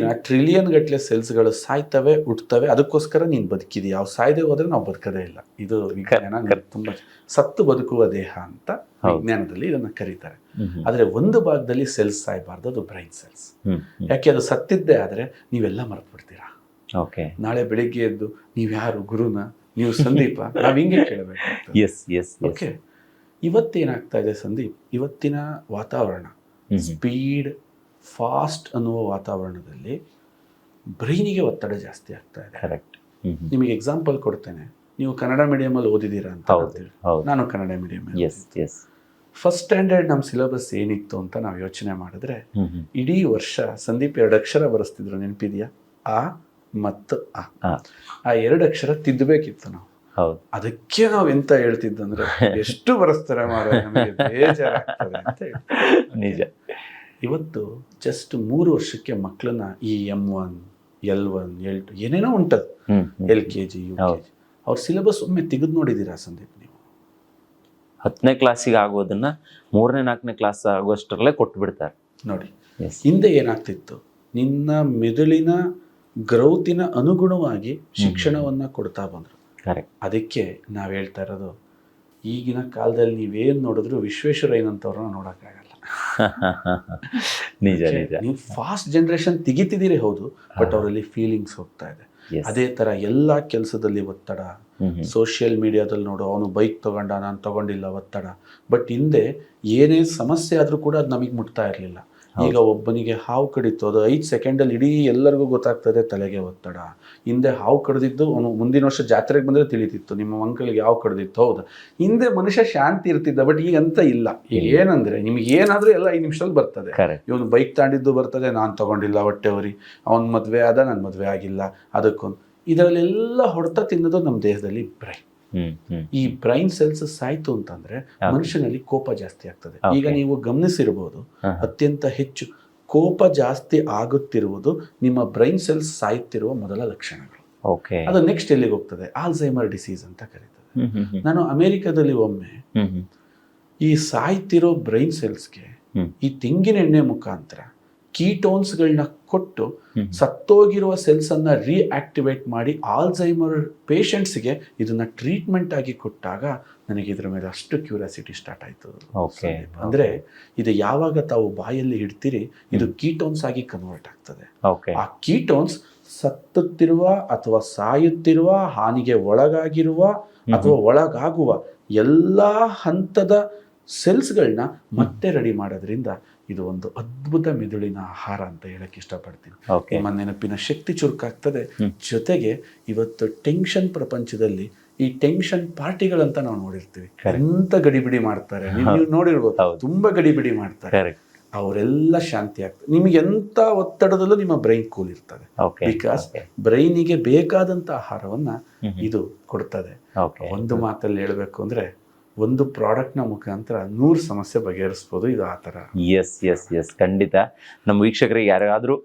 Speaker 1: ಟ್ರಿಲಿಯನ್ ಗಟ್ಟಲೆ ಸೆಲ್ಸ್ಗಳು ಸಾಯ್ತವೆ, ಹುಟ್ಟುತ್ತವೆ, ಅದಕ್ಕೋಸ್ಕರ ನೀನು ಬದುಕಿದಿ. ಯಾವ ಸಾಯ್ದೆ ಹೋದ್ರೆ ನಾವು ಬದುಕದೇ ಇಲ್ಲ. ಇದು ವಿಜ್ಞಾನ ತುಂಬಾ ಸತ್ತು ಬದುಕುವ ದೇಹ ಅಂತ ವಿಜ್ಞಾನದಲ್ಲಿ ಇದನ್ನ ಕರೀತಾರೆ. ಆದ್ರೆ ಒಂದು ಭಾಗದಲ್ಲಿ ಸೆಲ್ಸ್ ಸಾಯ್ಬಾರ್ದು, ಅದು ಬ್ರೈನ್ ಸೆಲ್ಸ್. ಯಾಕೆ? ಅದು ಸತ್ತಿದ್ದೇ ಆದ್ರೆ ನೀವೆಲ್ಲ ಮರೆತು ಬಿಡ್ತೀರಾ. ನಾಳೆ ಬೆಳಿಗ್ಗೆ ಎದ್ದು ನೀವ್ ಯಾರು, ಗುರುನ, ನೀವು ಸಂದೀಪ, ನಾವ್ ಹಿಂಗೆ ಕೇಳಬೇಕು. ಓಕೆ, ಇವತ್ತೇನಾಗ್ತಾ ಇದೆ ಸಂದೀಪ್, ಇವತ್ತಿನ ವಾತಾವರಣ ಸ್ಪೀಡ್ ಫಾಸ್ಟ್ ಅನ್ನುವ ವಾತಾವರಣದಲ್ಲಿ ಬ್ರೈನಿಗೆ ಒತ್ತಡ ಜಾಸ್ತಿ ಆಗ್ತಾ ಇದೆ. ನಿಮಗೆ ಎಕ್ಸಾಂಪಲ್ ಕೊಡ್ತೇನೆ. ನೀವು ಕನ್ನಡ ಮೀಡಿಯಮಲ್ಲಿ ಓದಿದ್ದೀರಾ ಅಂತ. ನಾನು ಕನ್ನಡ ಮೀಡಿಯಂ. ಫಸ್ಟ್ ಸ್ಟ್ಯಾಂಡರ್ಡ್ ನಮ್ಮ ಸಿಲೆಬಸ್ ಏನಿತ್ತು ಅಂತ ನಾವು ಯೋಚನೆ ಮಾಡಿದ್ರೆ, ಇಡೀ ವರ್ಷ ಸಂದೀಪ್ 2 ಅಕ್ಷರ ಬರೆಸ್ತಿದ್ರು, ನೆನಪಿದೆಯಾ? ಆ ಮತ್ತು ಆ 2 ಅಕ್ಷರ ತಿದ್ದಬೇಕಿತ್ತು ನಾವು. ಅದಕ್ಕೆ ನಾವು ಎಂತ ಹೇಳ್ತಿದ್ದಂದ್ರೆ, ಎಷ್ಟು ಬರೆಸ್ತಾರೆ ಮಾಡ, ನಮಗೆ ಬೇಜಾರಾಗ್ತದೆ ಅಂತ ಹೇಳ್ತೀವಿ.
Speaker 2: ನಿಜ.
Speaker 1: ಇವತ್ತು ಜಸ್ಟ್ 3 ವರ್ಷಕ್ಕೆ ಮಕ್ಕಳನ್ನ ಈ M1, L1, L2 ಏನೇನೋ ಉಂಟದು, LKG, UKG, ಅವ್ರ ಸಿಲೆಬಸ್ ಒಮ್ಮೆ ತೆಗೆದು ನೋಡಿದ್ದೀರಾ ಸಂದೀಪ್ ನೀವು?
Speaker 2: 10ನೇ ಕ್ಲಾಸಿಗೆ ಆಗೋದನ್ನ 3ನೇ 4ನೇ ಕ್ಲಾಸ್ ಆಗೋಷ್ಟರಲ್ಲೇ ಕೊಟ್ಟು ಬಿಡ್ತಾರೆ ನೋಡಿ.
Speaker 1: ಹಿಂದೆ ಏನಾಗ್ತಿತ್ತು, ನಿನ್ನ ಮೆದುಳಿನ ಗ್ರೌತಿನ ಅನುಗುಣವಾಗಿ ಶಿಕ್ಷಣವನ್ನ ಕೊಡ್ತಾ ಬಂದ್ರು. ಅದಕ್ಕೆ ನಾವ್ ಹೇಳ್ತಾ ಇರೋದು, ಈಗಿನ ಕಾಲದಲ್ಲಿ ನೀವೇನ್ ನೋಡಿದ್ರು ವಿಶ್ವೇಶ್ವರಯ್ಯನಂತವ್ರನ್ನ ನೋಡಕ್ಕಾಗಲ್ಲ.
Speaker 2: ನಿಜ ನಿಜ.
Speaker 1: ನೀವು ಫಾಸ್ಟ್ ಜನರೇಷನ್ ತೆಗಿತಿದ್ದೀರಿ ಹೌದು, ಬಟ್ ಅವರಲ್ಲಿ ಫೀಲಿಂಗ್ಸ್ ಹೋಗ್ತಾ ಇದೆ. ಅದೇ ತರ ಎಲ್ಲಾ ಕೆಲಸದಲ್ಲಿ ಒತ್ತಡ. ಸೋಷಿಯಲ್ ಮೀಡಿಯಾದಲ್ಲಿ ನೋಡು, ಅವನು ಬೈಕ್ ತಗೊಂಡ, ನಾನು ತಗೊಂಡಿಲ್ಲ, ಒತ್ತಡ. ಬಟ್ ಹಿಂದೆ ಏನೇ ಸಮಸ್ಯೆ ಆದ್ರೂ ಕೂಡ ಅದು ನಮಗೆ ಮುಟ್ತಾ ಇರಲಿಲ್ಲ. ಈಗ ಒಬ್ಬನಿಗೆ ಹಾವು ಕಡಿತು, ಅದು 5 ಸೆಕೆಂಡಲ್ಲಿ ಇಡೀ ಎಲ್ಲರಿಗೂ ಗೊತ್ತಾಗ್ತದೆ, ತಲೆಗೆ ಒತ್ತಡ. ಹಿಂದೆ ಹಾವು ಕಡ್ದಿದ್ದು ಅವನು ಮುಂದಿನ ವರ್ಷ ಜಾತ್ರೆಗೆ ಬಂದ್ರೆ ತಿಳಿತಿತ್ತು, ನಿಮ್ಮ ಮಂಕಳಿಗೆ ಹಾವು ಕಡ್ದಿತ್ತು. ಹೌದು, ಹಿಂದೆ ಮನುಷ್ಯ ಶಾಂತಿ ಇರ್ತಿದ್ದ. ಬಟ್ ಈಗ ಅಂತ ಇಲ್ಲ. ಈಗ ಏನಂದ್ರೆ, ನಿಮ್ಗೆ ಏನಾದ್ರೂ ಎಲ್ಲ 5 ನಿಮಿಷದಲ್ಲಿ ಬರ್ತದೆ. ಇವನು ಬೈಕ್ ತಾಂಡಿದ್ದು ಬರ್ತದೆ, ನಾನು ತಗೊಂಡಿಲ್ಲ, ಹೊಟ್ಟೆವರಿ, ಅವನ್ ಮದ್ವೆ ಆದ, ನನ್ ಮದ್ವೆ ಆಗಿಲ್ಲ, ಅದಕ್ಕೊಂದು. ಇದರಲ್ಲೆಲ್ಲ ಹೊಡೆತ ತಿನ್ನೋದು ನಮ್ಮ ದೇಹದಲ್ಲಿ ಬ್ರೈನ್. ಈ ಬ್ರೈನ್ ಸೆಲ್ಸ್ ಸಾಯ್ತು ಅಂತಂದ್ರೆ ಮನುಷ್ಯನಲ್ಲಿ ಕೋಪ ಜಾಸ್ತಿ ಆಗ್ತದೆ. ಈಗ ನೀವು ಗಮನಿಸಿರ್ಬೋದು, ಅತ್ಯಂತ ಹೆಚ್ಚು ಕೋಪ ಜಾಸ್ತಿ ಆಗುತ್ತಿರುವುದು ನಿಮ್ಮ ಬ್ರೈನ್ ಸೆಲ್ಸ್ ಸಾಯುತ್ತಿರುವ ಮೊದಲ ಲಕ್ಷಣಗಳು. ಅದು ನೆಕ್ಸ್ಟ್ ಎಲ್ಲಿಗೆ ಹೋಗ್ತದೆ? ಆಲ್ಝೈಮರ್ ಡಿಸೀಸ್ ಅಂತ ಕರೀತದೆ. ನಾನು ಅಮೆರಿಕದಲ್ಲಿ ಒಮ್ಮೆ ಈ ಸಾಯ್ತಿರೋ ಬ್ರೈನ್ ಸೆಲ್ಸ್ಗೆ ಈ ತೆಂಗಿನ ಎಣ್ಣೆ ಮುಖಾಂತರ ಕೀಟೋನ್ಸ್ಗಳನ್ನ ಕೊಟ್ಟು ಸತ್ತೋಗಿರುವ ಸೆಲ್ಸ್ ಅನ್ನ ರಿಆಕ್ಟಿವೇಟ್ ಮಾಡಿ ಆಲ್ಝೈಮರ್ ಪೇಷಂಟ್ಸ್ಗೆ ಇದನ್ನ ಟ್ರೀಟ್ಮೆಂಟ್ ಆಗಿ ಕೊಟ್ಟಾಗ ನನಗೆ ಇದ್ರ ಮೇಲೆ ಅಷ್ಟು ಕ್ಯೂರಿಯಾಸಿಟಿ ಸ್ಟಾರ್ಟ್ ಆಯ್ತು. ಅಂದ್ರೆ ಇದು ಯಾವಾಗ ತಾವು ಬಾಯಲ್ಲಿ ಇಡ್ತೀರಿ, ಇದು ಕೀಟೋನ್ಸ್ ಆಗಿ ಕನ್ವರ್ಟ್ ಆಗ್ತದೆ. ಆ ಕೀಟೋನ್ಸ್ ಸತ್ತುತ್ತಿರುವ ಅಥವಾ ಸಾಯುತ್ತಿರುವ, ಹಾನಿಗೆ ಒಳಗಾಗಿರುವ ಅಥವಾ ಒಳಗಾಗುವ ಎಲ್ಲಾ ಹಂತದ ಸೆಲ್ಸ್ಗಳನ್ನ ಮತ್ತೆ ರೆಡಿ ಮಾಡೋದ್ರಿಂದ ಇದು ಒಂದು ಅದ್ಭುತ ಮೆದುಳಿನ ಆಹಾರ ಅಂತ ಹೇಳಕ್ ಇಷ್ಟಪಡ್ತೀನಿ. ನಿಮ್ಮ ನೆನಪಿನ ಶಕ್ತಿ ಚುರುಕಾಗ್ತದೆ. ಜೊತೆಗೆ ಇವತ್ತು ಟೆನ್ಷನ್ ಪ್ರಪಂಚದಲ್ಲಿ ಈ ಟೆನ್ಷನ್ ಪಾರ್ಟಿಗಳಂತ ನಾವು ನೋಡಿರ್ತೀವಿ, ಎಂತ ಗಡಿಬಿಡಿ ಮಾಡ್ತಾರೆ. ನೀವು ನೋಡಿರ್ಬೋದು, ತುಂಬಾ ಗಡಿಬಿಡಿ ಮಾಡ್ತಾರೆ. ಅವರೆಲ್ಲ ಶಾಂತಿ ಆಗ್ತದೆ. ನಿಮ್ಗೆ ಎಂತ ಒತ್ತಡದಲ್ಲೂ ನಿಮ್ಮ ಬ್ರೈನ್ ಕೂಲ್ ಇರ್ತದೆ. ಬಿಕಾಸ್ ಬ್ರೈನಿಗೆ ಬೇಕಾದಂತ ಆಹಾರವನ್ನ ಇದು ಕೊಡ್ತದೆ. ಒಂದು ಮಾತಲ್ಲಿ ಹೇಳ್ಬೇಕು ಅಂದ್ರೆ, ಒಂದು ಪ್ರಾಡಕ್ಟ್ನ ಮುಖಾಂತರ 100 ಸಮಸ್ಯೆ ಬಗೆಹರಿಸ್ಬೋದು. ಇದು ಆ ಥರ.
Speaker 2: ಎಸ್ ಖಂಡಿತ. ನಮ್ಮ ವೀಕ್ಷಕರಿಗೆ ಯಾರಾದರೂ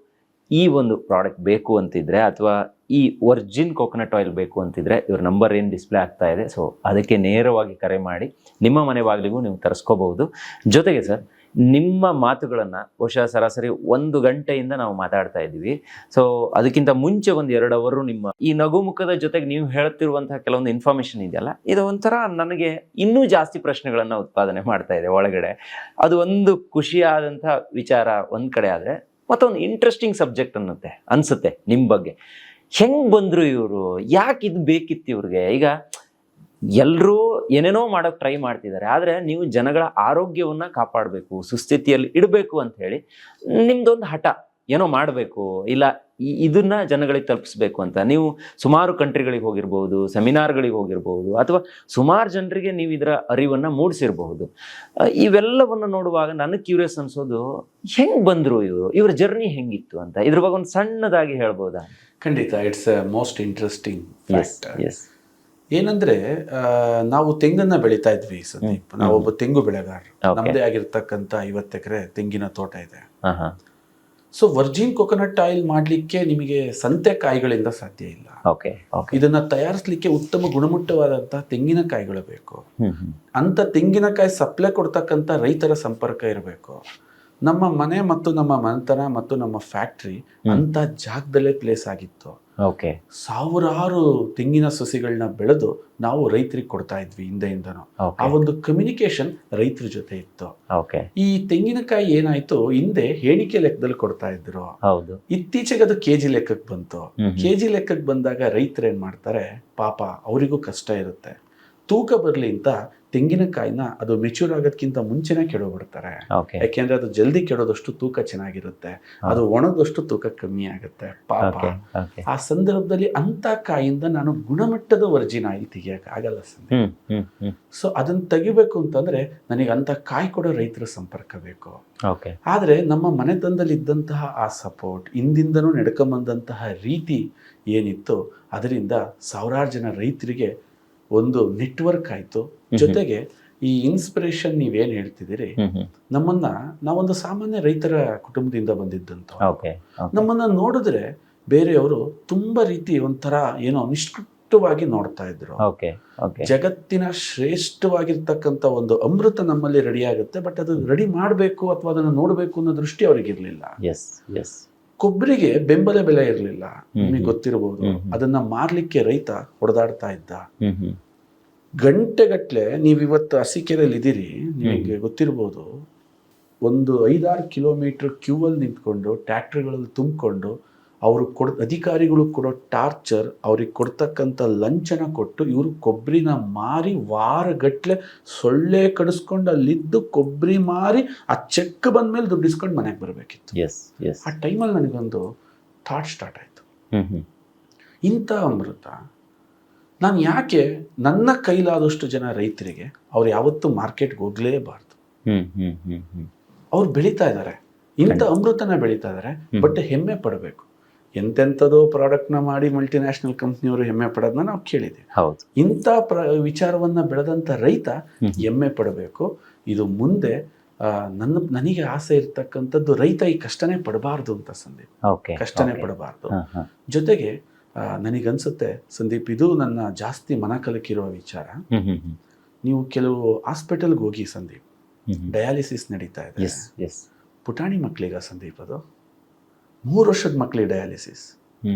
Speaker 2: ಈ ಒಂದು ಪ್ರಾಡಕ್ಟ್ ಬೇಕು ಅಂತಿದ್ರೆ, ಅಥವಾ ಈ ವರ್ಜಿನ್ ಕೋಕೋನಟ್ ಆಯಿಲ್ ಬೇಕು ಅಂತಿದ್ರೆ, ಇವ್ರ ನಂಬರ್ ಏನು ಡಿಸ್ಪ್ಲೇ ಆಗ್ತಾ ಇದೆ, ಸೊ ಅದಕ್ಕೆ ನೇರವಾಗಿ ಕರೆ ಮಾಡಿ ನಿಮ್ಮ ಮನೆ ಬಾಗಿಲಿಗೂ ನೀವು ತರಿಸ್ಕೋಬಹುದು. ಜೊತೆಗೆ ಸರ್, ನಿಮ್ಮ ಮಾತುಗಳನ್ನು ಬಹುಶಃ ಸರಾಸರಿ 1 ಗಂಟೆಯಿಂದ ನಾವು ಮಾತಾಡ್ತಾ ಇದ್ದೀವಿ. ಸೊ ಅದಕ್ಕಿಂತ ಮುಂಚೆ 1-2 ಅವರು ನಿಮ್ಮ ಈ ನಗುಮುಖದ ಜೊತೆಗೆ ನೀವು ಹೇಳ್ತಿರುವಂತಹ ಕೆಲವೊಂದು ಇನ್ಫಾರ್ಮೇಶನ್ ಇದೆಯಲ್ಲ, ಇದು ಒಂಥರ ನನಗೆ ಇನ್ನೂ ಜಾಸ್ತಿ ಪ್ರಶ್ನೆಗಳನ್ನು ಉತ್ಪಾದನೆ ಮಾಡ್ತಾ ಇದೆ ಒಳಗಡೆ. ಅದು ಒಂದು ಖುಷಿಯಾದಂಥ ವಿಚಾರ ಒಂದು ಕಡೆ ಆದರೆ, ಮತ್ತೊಂದು ಇಂಟ್ರೆಸ್ಟಿಂಗ್ ಸಬ್ಜೆಕ್ಟ್ ಅನ್ಸುತ್ತೆ ನಿಮ್ಮ ಬಗ್ಗೆ. ಹೆಂಗೆ ಬಂದರು ಇವರು? ಯಾಕೆ ಇದು ಬೇಕಿತ್ತು ಇವ್ರಿಗೆ? ಈಗ ಎಲ್ಲರೂ ಏನೇನೋ ಮಾಡೋಕೆ ಟ್ರೈ ಮಾಡ್ತಿದ್ದಾರೆ, ಆದರೆ ನೀವು ಜನಗಳ ಆರೋಗ್ಯವನ್ನು ಕಾಪಾಡಬೇಕು, ಸುಸ್ಥಿತಿಯಲ್ಲಿ ಇಡಬೇಕು ಅಂತ ಹೇಳಿ ನಿಮ್ದೊಂದು ಹಠ. ಏನೋ ಮಾಡಬೇಕು, ಇಲ್ಲ ಇದನ್ನ ಜನಗಳಿಗೆ ತಲುಪಿಸ್ಬೇಕು ಅಂತ ನೀವು ಸುಮಾರು ಕಂಟ್ರಿಗಳಿಗೆ ಹೋಗಿರ್ಬೋದು, ಸೆಮಿನಾರ್ಗಳಿಗೆ ಹೋಗಿರ್ಬೋದು, ಅಥವಾ ಸುಮಾರು ಜನರಿಗೆ ನೀವು ಇದರ ಅರಿವನ್ನ ಮೂಡಿಸಿರ್ಬಹುದು. ಇವೆಲ್ಲವನ್ನು ನೋಡುವಾಗ ನನಗೆ ಕ್ಯೂರಿಯಸ್ ಅನ್ಸೋದು, ಹೆಂಗ್ ಬಂದ್ರು ಇವ್ರ ಜರ್ನಿ ಹೆಂಗಿತ್ತು ಅಂತ ಇದ್ರ ಬಗ್ಗೆ ಒಂದು ಸಣ್ಣದಾಗಿ ಹೇಳ್ಬೋದಾ?
Speaker 1: ಖಂಡಿತ, it's a most interesting fact.
Speaker 2: Yes.
Speaker 1: ಏನಂದ್ರೆ ನಾವು ತೆಂಗನ್ನ ಬೆಳೀತಾ ಇದ್ವಿ ಸಂದೀಪ್. ನಾವೊಬ್ಬ ತೆಂಗು ಬೆಳೆಗಾರರು. ನಮ್ಮದೇ ಆಗಿರ್ತಕ್ಕಂಥ 50 ಎಕರೆ ತೆಂಗಿನ ತೋಟ ಇದೆ. ಸೊ ವರ್ಜಿನ್ ಕೊಕೊನಟ್ ಆಯಿಲ್ ಮಾಡ್ಲಿಕ್ಕೆ ನಿಮಗೆ ಸಂತೆ ಕಾಯಿಗಳಿಂದ ಸಾಧ್ಯ ಇಲ್ಲ. ಇದನ್ನ ತಯಾರಿಸಲಿಕ್ಕೆ ಉತ್ತಮ ಗುಣಮಟ್ಟವಾದಂತಹ ತೆಂಗಿನಕಾಯಿಗಳು ಬೇಕು. ಅಂತ ತೆಂಗಿನಕಾಯಿ ಸಪ್ಲೈ ಕೊಡ್ತಕ್ಕಂಥ ರೈತರ ಸಂಪರ್ಕ ಇರಬೇಕು. ನಮ್ಮ ಮನೆ ಮತ್ತು ನಮ್ಮ ಮನೆತನ ಮತ್ತು ನಮ್ಮ ಫ್ಯಾಕ್ಟ್ರಿ ಅಂತ ಜಾಗದಲ್ಲೇ ಪ್ಲೇಸ್ ಆಗಿತ್ತು. ಸಾವಿರಾರು ತೆಂಗಿನ ಸಸಿಗಳನ್ನ ಬೆಳೆದು ನಾವು ರೈತರಿಗೆ ಕೊಡ್ತಾ ಇದ್ವಿ ಹಿಂದೆಯಿಂದನೂ. ಆ ಒಂದು ಕಮ್ಯುನಿಕೇಶನ್ ರೈತರ ಜೊತೆ ಇತ್ತು. ಈ ತೆಂಗಿನಕಾಯಿ ಏನಾಯ್ತು, ಹಿಂದೆ ಹೇಳಿಕೆ ಲೆಕ್ಕದಲ್ಲಿ ಕೊಡ್ತಾ ಇದ್ರು. ಇತ್ತೀಚೆಗೆ ಅದು ಕೆಜಿ ಲೆಕ್ಕಕ್ಕೆ ಬಂತು. ಕೆಜಿ ಲೆಕ್ಕಕ್ಕೆ ಬಂದಾಗ ರೈತರು ಏನ್ ಮಾಡ್ತಾರೆ, ಪಾಪ ಅವರಿಗೂ ಕಷ್ಟ ಇರುತ್ತೆ. ತೂಕ ಬರ್ಲಿ ಅಂತ ತೆಂಗಿನಕಾಯಿನ ಅದು ಮೆಚೂರ್ ಆಗೋದಕ್ಕಿಂತ ಮುಂಚೆನೆ ಕೆಡೋಗ್ಬಿಡ್ತಾರೆ. ಯಾಕೆಂದ್ರೆ ಅದು ಜಲ್ದಿ ಕೆಡೋದಷ್ಟು ತೂಕ ಚೆನ್ನಾಗಿರುತ್ತೆ, ಅದು ಒಣದಷ್ಟು ತೂಕ ಕಮ್ಮಿ ಆಗುತ್ತೆ ಪಾಪ. ಆ ಸಂದರ್ಭದಲ್ಲಿ ಅಂತ ಕಾಯಿಂದ ನಾನು ಗುಣಮಟ್ಟದ ವರ್ಜಿನ್ ಆಯಿಲ್ ತೆಗಿಯಕ್ ಆಗಲ್ಲ ಸಂದೀಪ್. ಸೊ ಅದನ್ನ ತೆಗಿಬೇಕು ಅಂತಂದ್ರೆ ನನಗೆ ಅಂತ ಕಾಯಿ ಕೊಡೋ ರೈತರ ಸಂಪರ್ಕ ಬೇಕು. ಆದ್ರೆ ನಮ್ಮ ಮನೆತನದಲ್ಲಿ ಇದ್ದಂತಹ ಆ ಸಪೋರ್ಟ್, ಹಿಂದಿಂದನೂ ನಡ್ಕೊಂಬಂದಂತಹ ರೀತಿ ಏನಿತ್ತು, ಅದರಿಂದ ಸಾವಿರಾರು ಜನ ರೈತರಿಗೆ ಒಂದು ನೆಟ್ವರ್ಕ್ ಆಯ್ತು. ಜೊತೆಗೆ ಈ ಇನ್ಸ್ಪಿರೇಷನ್ ನೀವೇನ್ ಹೇಳ್ತಿದ್ದೀರಿ, ನಾವೊಂದು ಸಾಮಾನ್ಯ ರೈತರ ಕುಟುಂಬದಿಂದ ಬಂದಿದ್ದಂತ. ನಮ್ಮನ್ನ ನೋಡಿದ್ರೆ ಬೇರೆಯವರು ತುಂಬಾ ರೀತಿ ಒಂಥರ ಏನೋ ನಿಷ್ಕೃಷ್ಟವಾಗಿ ನೋಡ್ತಾ ಇದ್ರು. ಜಗತ್ತಿನ ಶ್ರೇಷ್ಠವಾಗಿರ್ತಕ್ಕಂಥ ಒಂದು ಅಮೃತ ನಮ್ಮಲ್ಲಿ ರೆಡಿ ಆಗುತ್ತೆ, ಬಟ್ ಅದು ರೆಡಿ ಮಾಡಬೇಕು ಅಥವಾ ಅದನ್ನ ನೋಡ್ಬೇಕು ಅನ್ನೋ ದೃಷ್ಟಿ ಅವ್ರಿಗಿರ್ಲಿಲ್ಲ. ಕೊಬ್ಬರಿಗೆ ಬೆಂಬಲ ಬೆಲೆ ಇರಲಿಲ್ಲ, ನಿಮಗೆ ಗೊತ್ತಿರಬಹುದು. ಅದನ್ನ ಮಾರ್ಲಿಕ್ಕೆ ರೈತ ಹೊಡೆದಾಡ್ತಾ ಇದ್ದ. ಗಂಟೆಗಟ್ಲೆ ನೀವಿವತ್ತು ಅರಸೀಕೆರೆಯಲ್ಲಿ ಇದ್ದೀರಿ, ನಿಮಗೆ ಗೊತ್ತಿರ್ಬೋದು, ಒಂದು 5-6 ಕಿಲೋಮೀಟರ್ ಕ್ಯೂ ಅಲ್ಲಿ ನಿಂತ್ಕೊಂಡು ಟ್ರ್ಯಾಕ್ಟರ್ಗಳಲ್ಲಿ ತುಂಬಿಕೊಂಡು ಅವರು ಅಧಿಕಾರಿಗಳು ಕೊಡೋ ಟಾರ್ಚರ್, ಅವ್ರಿಗೆ ಕೊಡ್ತಕ್ಕಂಥ ಲಂಚನ ಕೊಟ್ಟು ಇವರು ಕೊಬ್ಬರಿನ ಮಾರಿ ವಾರಗಟ್ಲೆ ಸೊಳ್ಳೆ ಕಡಿಸ್ಕೊಂಡು ಅಲ್ಲಿದ್ದು ಕೊಬ್ಬರಿ ಮಾರಿ ಆ ಚೆಕ್ ಬಂದ್ಮೇಲೆ ದುಡ್ಡು ಇಸ್ಕೊಂಡು ಮನೆಗೆ ಬರಬೇಕಿತ್ತು. ಆ ಟೈಮಲ್ಲಿ ನನಗೊಂದು ಥಾಟ್ ಸ್ಟಾರ್ಟ್ ಆಯಿತು, ಇಂಥ ಅಮೃತ ನಾನು ಯಾಕೆ ನನ್ನ ಕೈಲಾದಷ್ಟು ಜನ ರೈತರಿಗೆ, ಅವ್ರು ಯಾವತ್ತೂ ಮಾರ್ಕೆಟ್ಗೆ ಹೋಗ್ಲೇಬಾರ್ದು. ಅವ್ರು ಬೆಳೀತಾ ಇದ್ದಾರೆ, ಇಂಥ ಅಮೃತನ ಬೆಳೀತಾ ಇದ್ದಾರೆ, ಬಟ್ ಹೆಮ್ಮೆ ಪಡಬೇಕು. ಎಂತೆಂಥದೋ ಪ್ರಾಡಕ್ಟ್ನ ಮಾಡಿ ಮಲ್ಟಿನ್ಯಾಷನಲ್ ಕಂಪ್ನಿಯವರು ಹೆಮ್ಮೆ ಪಡೋದನ್ನ ನಾವು ಕೇಳಿದ್ದೀವಿ. ಇಂಥ ವಿಚಾರವನ್ನ ಬೆಳೆದಂಥ ರೈತ ಹೆಮ್ಮೆ ಪಡಬೇಕು. ಇದು ಮುಂದೆ ನನಗೆ ಆಸೆ ಇರ್ತಕ್ಕಂಥದ್ದು, ರೈತ ಈ ಕಷ್ಟನೇ ಪಡಬಾರ್ದು ಅಂತ ಸಂದೀಪ್, ಕಷ್ಟನೇ ಪಡಬಾರ್ದು. ಜೊತೆಗೆ ನನಗನ್ಸುತ್ತೆ ಸಂದೀಪ್, ಇದು ನನ್ನ ಜಾಸ್ತಿ ಮನಕಲಕಿರುವ ವಿಚಾರ. ನೀವು ಕೆಲವು ಹಾಸ್ಪಿಟಲ್ಗೆ ಹೋಗಿ ಸಂದೀಪ್, ಡಯಾಲಿಸಿಸ್ ನಡೀತಾ ಇದೆ. ಪುಟಾಣಿ ಮಕ್ಕಳಿಗ ಸಂದೀಪ್, ಅದು 3 ವರ್ಷದ ಮಕ್ಕಳಿಗೆ ಡಯಾಲಿಸಿಸ್,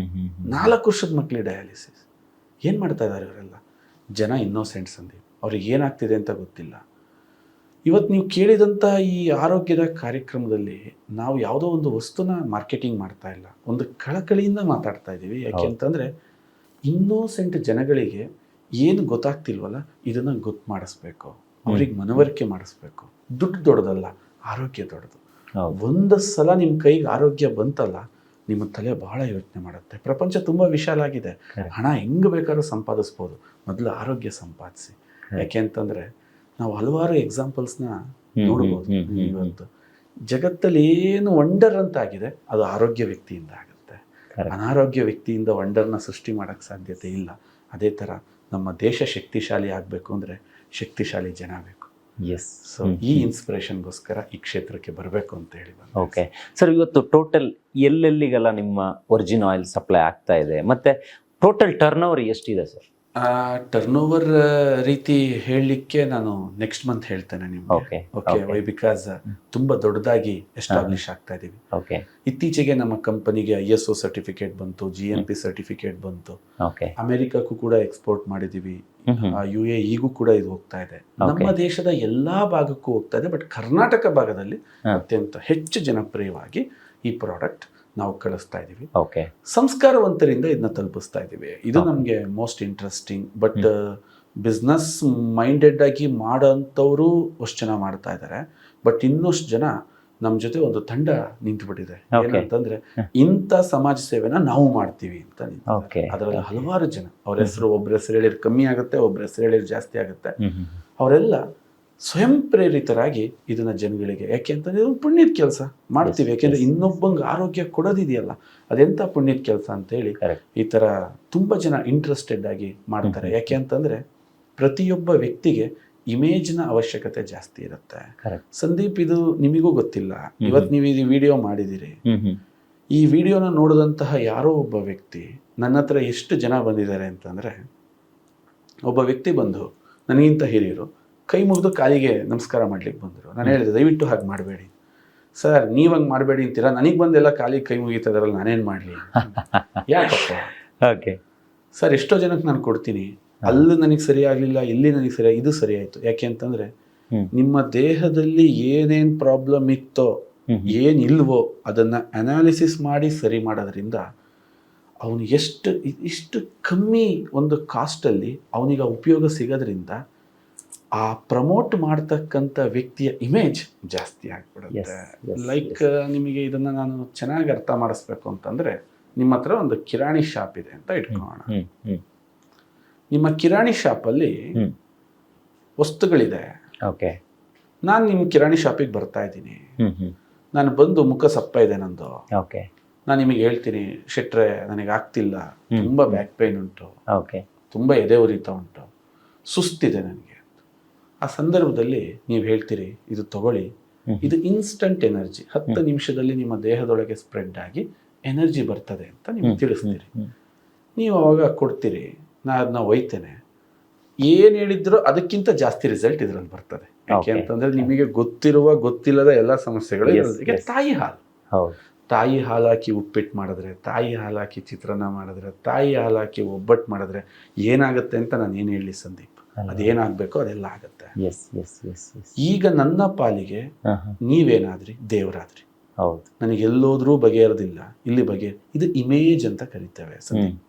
Speaker 1: 4 ವರ್ಷದ ಮಕ್ಕಳಿಗೆ ಡಯಾಲಿಸಿಸ್. ಏನು ಮಾಡ್ತಾ ಇದ್ದಾರೆ ಇವರೆಲ್ಲ? ಜನ ಇನ್ನೋಸೆಂಟ್ ಸಂದೀಪ್, ಅವ್ರಿಗೆ ಏನಾಗ್ತಿದೆ ಅಂತ ಗೊತ್ತಿಲ್ಲ. ಇವತ್ತು ನೀವು ಕೇಳಿದಂಥ ಈ ಆರೋಗ್ಯದ ಕಾರ್ಯಕ್ರಮದಲ್ಲಿ ನಾವು ಯಾವುದೋ ಒಂದು ವಸ್ತುನ ಮಾರ್ಕೆಟಿಂಗ್ ಮಾಡ್ತಾ ಇಲ್ಲ, ಒಂದು ಕಳಕಳಿಯಿಂದ ಮಾತಾಡ್ತಾ ಇದ್ದೀವಿ. ಯಾಕೆ ಅಂತಂದರೆ ಇನ್ನೋಸೆಂಟ್ ಜನಗಳಿಗೆ ಏನು ಗೊತ್ತಾಗ್ತಿಲ್ವಲ್ಲ, ಇದನ್ನು ಗೊತ್ತು ಮಾಡಿಸ್ಬೇಕು, ಅವ್ರಿಗೆ ಮನವರಿಕೆ ಮಾಡಿಸ್ಬೇಕು. ದುಡ್ಡು ದೊಡ್ಡದಲ್ಲ, ಆರೋಗ್ಯ ದೊಡ್ಡದು. ಒಂದು ಸಲ ನಿಮ್ಮ ಕೈಗೆ ಆರೋಗ್ಯ ಬಂತಲ್ಲ, ನಿಮ್ಮ ತಲೆ ಬಹಳ ಯೋಚನೆ ಮಾಡುತ್ತೆ. ಪ್ರಪಂಚ ತುಂಬ ವಿಶಾಲ ಆಗಿದೆ, ಹಣ ಹೆಂಗೆ ಬೇಕಾದ್ರೂ ಸಂಪಾದಿಸ್ಬೋದು, ಮೊದಲು ಆರೋಗ್ಯ ಸಂಪಾದಿಸಿ. ಯಾಕೆ ಅಂತಂದರೆ ನಾವು ಹಲವಾರು ಎಕ್ಸಾಂಪಲ್ಸ್ನ ನೋಡ್ಬೋದು. ಇವತ್ತು ಜಗತ್ತಲ್ಲಿ ಏನು ವಂಡರ್ ಅಂತ ಆಗಿದೆ, ಅದು ಆರೋಗ್ಯ ವ್ಯಕ್ತಿಯಿಂದ ಆಗುತ್ತೆ. ಅನಾರೋಗ್ಯ ವ್ಯಕ್ತಿಯಿಂದ ವಂಡರ್ನ ಸೃಷ್ಟಿ ಮಾಡೋಕ್ಕೆ ಸಾಧ್ಯತೆ ಇಲ್ಲ. ಅದೇ ಥರ ನಮ್ಮ ದೇಶ ಶಕ್ತಿಶಾಲಿ ಆಗಬೇಕು ಅಂದರೆ ಶಕ್ತಿಶಾಲಿ ಜನ ಬೇಕು. ಸೊ ಈ ಇನ್ಸ್ಪಿರೇಷನ್ಗೋಸ್ಕರ ಈ ಕ್ಷೇತ್ರಕ್ಕೆ ಬರಬೇಕು ಅಂತ ಹೇಳಿ.
Speaker 2: ಓಕೆ ಸರ್, ಇವತ್ತು ಟೋಟಲ್ ಎಲ್ಲೆಲ್ಲಿಗೆಲ್ಲ ನಿಮ್ಮ ವರ್ಜಿನ್ ಆಯಿಲ್ ಸಪ್ಲೈ ಆಗ್ತಾ ಇದೆ, ಮತ್ತೆ ಟೋಟಲ್ ಟರ್ನ್ ಓವರ್ ಎಷ್ಟಿದೆ ಸರ್?
Speaker 1: ಟರ್ನ್ ಓವರ್ ರೀತಿ ಹೇಳಲಿಕ್ಕೆ ನಾನು ನೆಕ್ಸ್ಟ್ ಮಂತ್ ಹೇಳ್ತೇನೆ ನಿಮ್ಗೆ. ಓಕೆ, ವೈ ಬಿಕಾಸ್ ತುಂಬಾ ದೊಡ್ಡದಾಗಿ ಎಸ್ಟಾಬ್ಲಿಷ್ ಆಗ್ತಾ ಇದೀವಿ. ಇತ್ತೀಚೆಗೆ ನಮ್ಮ ಕಂಪನಿಗೆ ISO ಸರ್ಟಿಫಿಕೇಟ್ ಬಂತು, GMP ಸರ್ಟಿಫಿಕೇಟ್ ಬಂತು. ಅಮೆರಿಕಕ್ಕೂ ಕೂಡ ಎಕ್ಸ್ಪೋರ್ಟ್ ಮಾಡಿದೀವಿ, UAEಗೂ ಕೂಡ ಇದು ಹೋಗ್ತಾ ಇದೆ. ನಮ್ಮ ದೇಶದ ಎಲ್ಲಾ ಭಾಗಕ್ಕೂ ಹೋಗ್ತಾ ಇದೆ. ಬಟ್ ಕರ್ನಾಟಕ ಭಾಗದಲ್ಲಿ ಅತ್ಯಂತ ಹೆಚ್ಚು ಜನಪ್ರಿಯವಾಗಿ ಈ ಪ್ರಾಡಕ್ಟ್ ನಾವು ಕಳಿಸ್ತಾ ಇದ್ದೀವಿ. ಸಂಸ್ಕಾರವಂತರಿಂದ ಇದನ್ನ ತಲುಪಿಸ್ತಾ ಇದ್ದೀವಿ. ಇದು ನಮಗೆ most interesting. But business minded ಆಗಿ ಮಾಡೋಂಥವ್ರು ಅಷ್ಟು ಜನ ಮಾಡ್ತಾ ಇದ್ದಾರೆ. ಬಟ್ ಇನ್ನಷ್ಟು ಜನ ನಮ್ಮ ಜೊತೆ ಒಂದು ತಂಡ ನಿಂತುಬಿಟ್ಟಿದೆ.
Speaker 2: Okay.
Speaker 1: ಏನಂತಂದ್ರೆ ಇಂಥ ಸಮಾಜ ಸೇವೆನ ನಾವು ಮಾಡ್ತೀವಿ ಅಂತ ನಿಂತಿದ್ದಾರೆ.
Speaker 2: Okay.
Speaker 1: ಅದರಲ್ಲಿ ಹಲವಾರು ಜನ, ಅವ್ರ ಹೆಸರು ಒಬ್ಬರ ಹೆಸರು ಹೇಳಿದ್ರೆ ಕಮ್ಮಿ ಆಗುತ್ತೆ, ಒಬ್ಬರ ಹೆಸರು ಹೇಳಿದ್ರೆ ಜಾಸ್ತಿ ಆಗುತ್ತೆ. ಅವರೆಲ್ಲ ಸ್ವಯಂ ಪ್ರೇರಿತರಾಗಿ ಇದನ್ನ ಜನಗಳಿಗೆ, ಯಾಕೆ ಅಂತಂದ್ರೆ ಇದು ಪುಣ್ಯದ ಕೆಲಸ ಮಾಡ್ತೀವಿ. ಯಾಕೆಂದ್ರೆ ಇನ್ನೊಬ್ಬಂಗೆ ಆರೋಗ್ಯ ಕೊಡೋದಿದೆಯಲ್ಲ, ಅದೆಂತ ಪುಣ್ಯದ ಕೆಲಸ ಅಂತ ಹೇಳಿ ಈ ತರ ತುಂಬಾ ಜನ ಇಂಟ್ರೆಸ್ಟೆಡ್ ಆಗಿ ಮಾಡ್ತಾರೆ. ಯಾಕೆ ಅಂತಂದ್ರೆ ಪ್ರತಿಯೊಬ್ಬ ವ್ಯಕ್ತಿಗೆ ಇಮೇಜ್ನ ಅವಶ್ಯಕತೆ ಜಾಸ್ತಿ ಇರುತ್ತೆ. ಸಂದೀಪ್, ಇದು ನಿಮಗೂ ಗೊತ್ತಿಲ್ಲ, ಇವತ್ತು ನೀವು ಈ ವಿಡಿಯೋ ಮಾಡಿದಿರಿ. ಈ ವಿಡಿಯೋನ ನೋಡಿದಂತಹ ಯಾರೋ ಒಬ್ಬ ವ್ಯಕ್ತಿ ನನ್ನ ಹತ್ರ ಎಷ್ಟು ಜನ ಬಂದಿದ್ದಾರೆ ಅಂತಂದ್ರೆ, ಒಬ್ಬ ವ್ಯಕ್ತಿ ಬಂದು ನನಗಿಂತ ಹಿರಿಯರು ಕೈ ಮುಗಿದು ಕಾಲಿಗೆ ನಮಸ್ಕಾರ ಮಾಡ್ಲಿಕ್ಕೆ ಬಂದರು. ನಾನು ಹೇಳಿದೆ, ದಯವಿಟ್ಟು ಹಾಗೆ ಮಾಡಬೇಡಿ ಸರ್, ನೀವು ಹಂಗೆ ಮಾಡಬೇಡಿ ಅಂತೀರಾ, ನನಗೆ ಬಂದೆಲ್ಲ ಕಾಲಿಗೆ ಕೈ ಮುಗಿತದ್ರಲ್ಲಿ ನಾನೇನು ಮಾಡಲಿ? ಯಾಕಪ್ಪ?
Speaker 2: ಓಕೆ
Speaker 1: ಸರ್, ಎಷ್ಟೋ ಜನಕ್ಕೆ ನಾನು ಕೊಡ್ತೀನಿ, ಅಲ್ಲಿ ನನಗೆ ಸರಿ ಆಗಲಿಲ್ಲ, ಇಲ್ಲಿ ನನಗೆ ಸರಿ, ಇದು ಸರಿ ಆಯಿತು. ಯಾಕೆ ಅಂತಂದರೆ ನಿಮ್ಮ ದೇಹದಲ್ಲಿ ಏನೇನು ಪ್ರಾಬ್ಲಮ್ ಇತ್ತೋ, ಏನಿಲ್ವೋ ಅದನ್ನು ಅನಾಲಿಸಿಸ್ ಮಾಡಿ ಸರಿ ಮಾಡೋದ್ರಿಂದ ಅವನು ಇಷ್ಟು ಕಮ್ಮಿ ಒಂದು ಕಾಸ್ಟಲ್ಲಿ ಅವನಿಗೆ ಉಪಯೋಗ ಸಿಗೋದ್ರಿಂದ ಆ ಪ್ರಮೋಟ್ ಮಾಡ್ತಕ್ಕಂಥ ವ್ಯಕ್ತಿಯ ಇಮೇಜ್ ಜಾಸ್ತಿ ಆಗ್ಬಿಡುತ್ತೆ. ಲೈಕ್ ನಿಮಗೆ ಇದನ್ನು ನಾನು ಚೆನ್ನಾಗಿ ಅರ್ಥ ಮಾಡಿಸ್ಬೇಕು ಅಂತಂದರೆ, ನಿಮ್ಮ ಹತ್ರ ಒಂದು ಕಿರಾಣಿ ಶಾಪ್ ಇದೆ ಅಂತ ಇಟ್ಕೊಳ್ಳೋಣ. ನಿಮ್ಮ ಕಿರಾಣಿ ಶಾಪಲ್ಲಿ ವಸ್ತುಗಳಿದೆ.
Speaker 2: ಓಕೆ,
Speaker 1: ನಾನು ನಿಮ್ಮ ಕಿರಾಣಿ ಶಾಪಿಗೆ ಬರ್ತಾ ಇದ್ದೀನಿ. ನಾನು ಬಂದು ಮುಖ ಸಪ್ಪ ಇದೆ ನಂದು.
Speaker 2: ಓಕೆ,
Speaker 1: ನಾನು ನಿಮಗೆ ಹೇಳ್ತೀನಿ, ಶೆಟ್ರೆ ನನಗೆ ಆಗ್ತಿಲ್ಲ, ತುಂಬ ಬ್ಯಾಕ್ ಪೇನ್ ಉಂಟು,
Speaker 2: ಓಕೆ,
Speaker 1: ತುಂಬ ಎದೆ ಉರಿತಾ ಉಂಟು, ಸುಸ್ತಿದೆ ನನಗೆ. ಆ ಸಂದರ್ಭದಲ್ಲಿ ನೀವು ಹೇಳ್ತೀರಿ, ಇದು ತಗೊಳ್ಳಿ, ಇದು ಇನ್ಸ್ಟಂಟ್ ಎನರ್ಜಿ, 10 ನಿಮಿಷದಲ್ಲಿ ನಿಮ್ಮ ದೇಹದೊಳಗೆ ಸ್ಪ್ರೆಡ್ ಆಗಿ ಎನರ್ಜಿ ಬರ್ತದೆ ಅಂತ ನೀವು ತಿಳಿಸ್ತೀರಿ. ನೀವು ಅವಾಗ ಕೊಡ್ತೀರಿ, ನಾನು ಅದನ್ನ ಒಯ್ತೇನೆ. ಏನು ಹೇಳಿದ್ರು ಅದಕ್ಕಿಂತ ಜಾಸ್ತಿ ರಿಸಲ್ಟ್ ಇದರಲ್ಲಿ ಬರ್ತದೆ. ಯಾಕೆ ಅಂತಂದ್ರೆ ನಿಮಗೆ ಗೊತ್ತಿಲ್ಲದ ಎಲ್ಲ ಸಮಸ್ಯೆಗಳು ಈಗ ತಾಯಿ ಹಾಲು, ತಾಯಿ ಹಾಲು ಹಾಕಿ ಉಪ್ಪಿಟ್ಟು ಮಾಡಿದ್ರೆ, ತಾಯಿ ಹಾಲು ಹಾಕಿ ಚಿತ್ರಾನ್ನ ಮಾಡಿದ್ರೆ, ತಾಯಿ ಹಾಲು ಹಾಕಿ ಒಬ್ಬಟ್ಟು ಮಾಡಿದ್ರೆ ಏನಾಗುತ್ತೆ ಅಂತ ನಾನು ಏನು ಹೇಳಿ ಸಂದೀಪ್? ಅದೇನಾಗಬೇಕೋ ಅದೆಲ್ಲ ಆಗುತ್ತೆ. ಈಗ ನನ್ನ ಪಾಲಿಗೆ ನೀವೇನಾದ್ರಿ, ದೇವರಾದ್ರಿ. ನನಗೆ ಎಲ್ಲೋದ್ರೂ ಬಗೆಹರದಿಲ್ಲ, ಇಲ್ಲಿ ಇದು ಇಮೇಜ್ ಅಂತ ಕರಿತೇವೆ ಸಂದೀಪ್.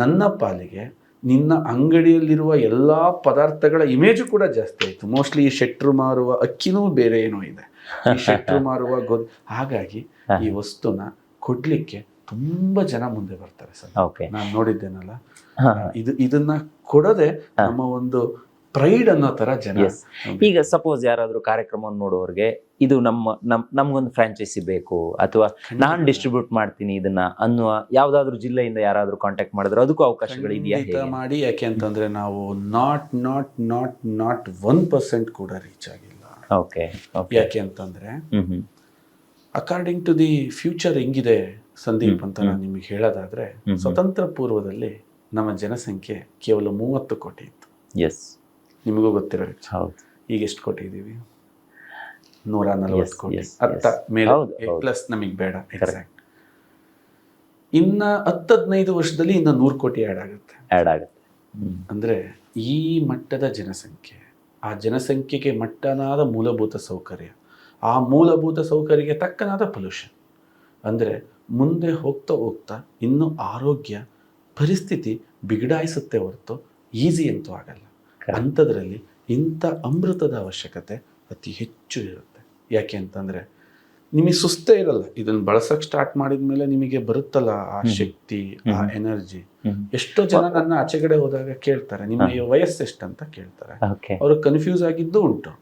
Speaker 1: ನನ್ನ ಪಾಲಿಗೆ ನಿನ್ನ ಅಂಗಡಿಯಲ್ಲಿರುವ ಎಲ್ಲಾ ಪದಾರ್ಥಗಳ ಇಮೇಜು ಕೂಡ ಜಾಸ್ತಿ ಆಯ್ತು. ಮೋಸ್ಟ್ಲಿ ಈ ಶೆಟ್ರು ಮಾರುವ ಅಕ್ಕಿನೂ ಬೇರೆ ಏನೋ ಇದೆ, ಈ ಶೆಟ್ರು ಮಾರುವ ಹಾಗಾಗಿ ಈ ವಸ್ತುನ ಕೊಡ್ಲಿಕ್ಕೆ ತುಂಬಾ ಜನ ಮುಂದೆ ಬರ್ತಾರೆ ಸರ್. ನಾನು ನೋಡಿದ್ದೇನಲ್ಲ, ಇದನ್ನ ಕೊಡದೆ ನಮ್ಮ ಒಂದು ಪ್ರೈಡ್ ಅನ್ನೋ ತರ ಜನ.
Speaker 2: ಈಗ ಸಪೋಸ್ ಯಾರಾದ್ರೂ ಕಾರ್ಯಕ್ರಮವನ್ನು ನೋಡೋರಿಗೆ ಇದು ನಮ್ಗೊಂದು ಫ್ರಾಂಚೈಸಿ ಬೇಕು, ಅಥವಾ ನಾನ್ ಡಿಸ್ಟ್ರಿಬ್ಯೂಟ್ ಮಾಡ್ತೀನಿ ಇದನ್ನ ಅನ್ನುವ ಯಾವ್ದಾದ್ರು ಜಿಲ್ಲೆಯಿಂದ ಯಾರಾದ್ರೂ ಕಾಂಟ್ಯಾಕ್ಟ್ ಮಾಡಿದ್ರೆ ಅದಕ್ಕೂ ಅವಕಾಶಗಳು ಇದೆಯಾ?
Speaker 1: ಮಾಡಿ. ಯಾಕೆ ಅಂತಂದ್ರೆ ನಾವು ನಾಟ್ 1% ಕೂಡ ರೀಚ್ ಆಗಿಲ್ಲ. ಯಾಕೆ ಅಂತಂದ್ರೆ ಅಕಾರ್ಡಿಂಗ್ ಟು ದಿ ಫ್ಯೂಚರ್ ಹೆಂಗಿದೆ ಸಂದೀಪ್ ಅಂತ ನಾನು ನಿಮಗೆ ಹೇಳೋದಾದ್ರೆ, ಸ್ವತಂತ್ರ ಪೂರ್ವದಲ್ಲಿ ನಮ್ಮ ಜನಸಂಖ್ಯೆ ಕೇವಲ 30 ಕೋಟಿ ಇತ್ತು. ನಿಮಗೂ ಗೊತ್ತಿರೋ, ಈಗ ಎಷ್ಟು ಕೋಟಿ ಇದ್ದೀವಿ? 140 ಕೋಟಿ. 10 ಮೇಲೆ ಪ್ಲಸ್ ನಮಗೆ ಬೇಡ ಎಕ್ಸಾಕ್ಟ್. ಇನ್ನ 10-15 ವರ್ಷದಲ್ಲಿ ಇನ್ನ 100 ಕೋಟಿ ಆ್ಯಡ್ ಆಗುತ್ತೆ. ಅಂದ್ರೆ ಈ ಮಟ್ಟದ ಜನಸಂಖ್ಯೆ, ಆ ಜನಸಂಖ್ಯೆಗೆ ಮಟ್ಟನಾದ ಮೂಲಭೂತ ಸೌಕರ್ಯ, ಆ ಮೂಲಭೂತ ಸೌಕರ್ಯಕ್ಕೆ ತಕ್ಕನಾದ ಪೊಲ್ಯೂಷನ್. ಅಂದರೆ ಮುಂದೆ ಹೋಗ್ತಾ ಇನ್ನು ಆರೋಗ್ಯ ಪರಿಸ್ಥಿತಿ ಬಿಗಡಾಯಿಸುತ್ತೆ ಹೊರತು ಈಸಿ ಅಂತೂ ಆಗಲ್ಲ. ಅಂಥದ್ರಲ್ಲಿ ಇಂಥ ಅಮೃತದ ಅವಶ್ಯಕತೆ ಅತಿ ಹೆಚ್ಚು ಇರುತ್ತೆ. ಯಾಕೆ ಅಂತಂದರೆ ನಿಮಗೆ ಸುಸ್ತೇ ಇರಲ್ಲ. ಇದನ್ನು ಬಳಸಕ್ಕೆ ಸ್ಟಾರ್ಟ್ ಮಾಡಿದ ಮೇಲೆ ನಿಮಗೆ ಬರುತ್ತಲ್ಲ ಆ ಶಕ್ತಿ, ಆ ಎನರ್ಜಿ. ಎಷ್ಟೋ ಜನ ನನ್ನ ಆಚೆಗಡೆ ಹೋದಾಗ ಕೇಳ್ತಾರೆ, ನಿಮ್ಮ ವಯಸ್ಸು ಎಷ್ಟಂತ ಕೇಳ್ತಾರೆ. ಅವರು ಕನ್ಫ್ಯೂಸ್ ಆಗಿದ್ದು ಉಂಟು.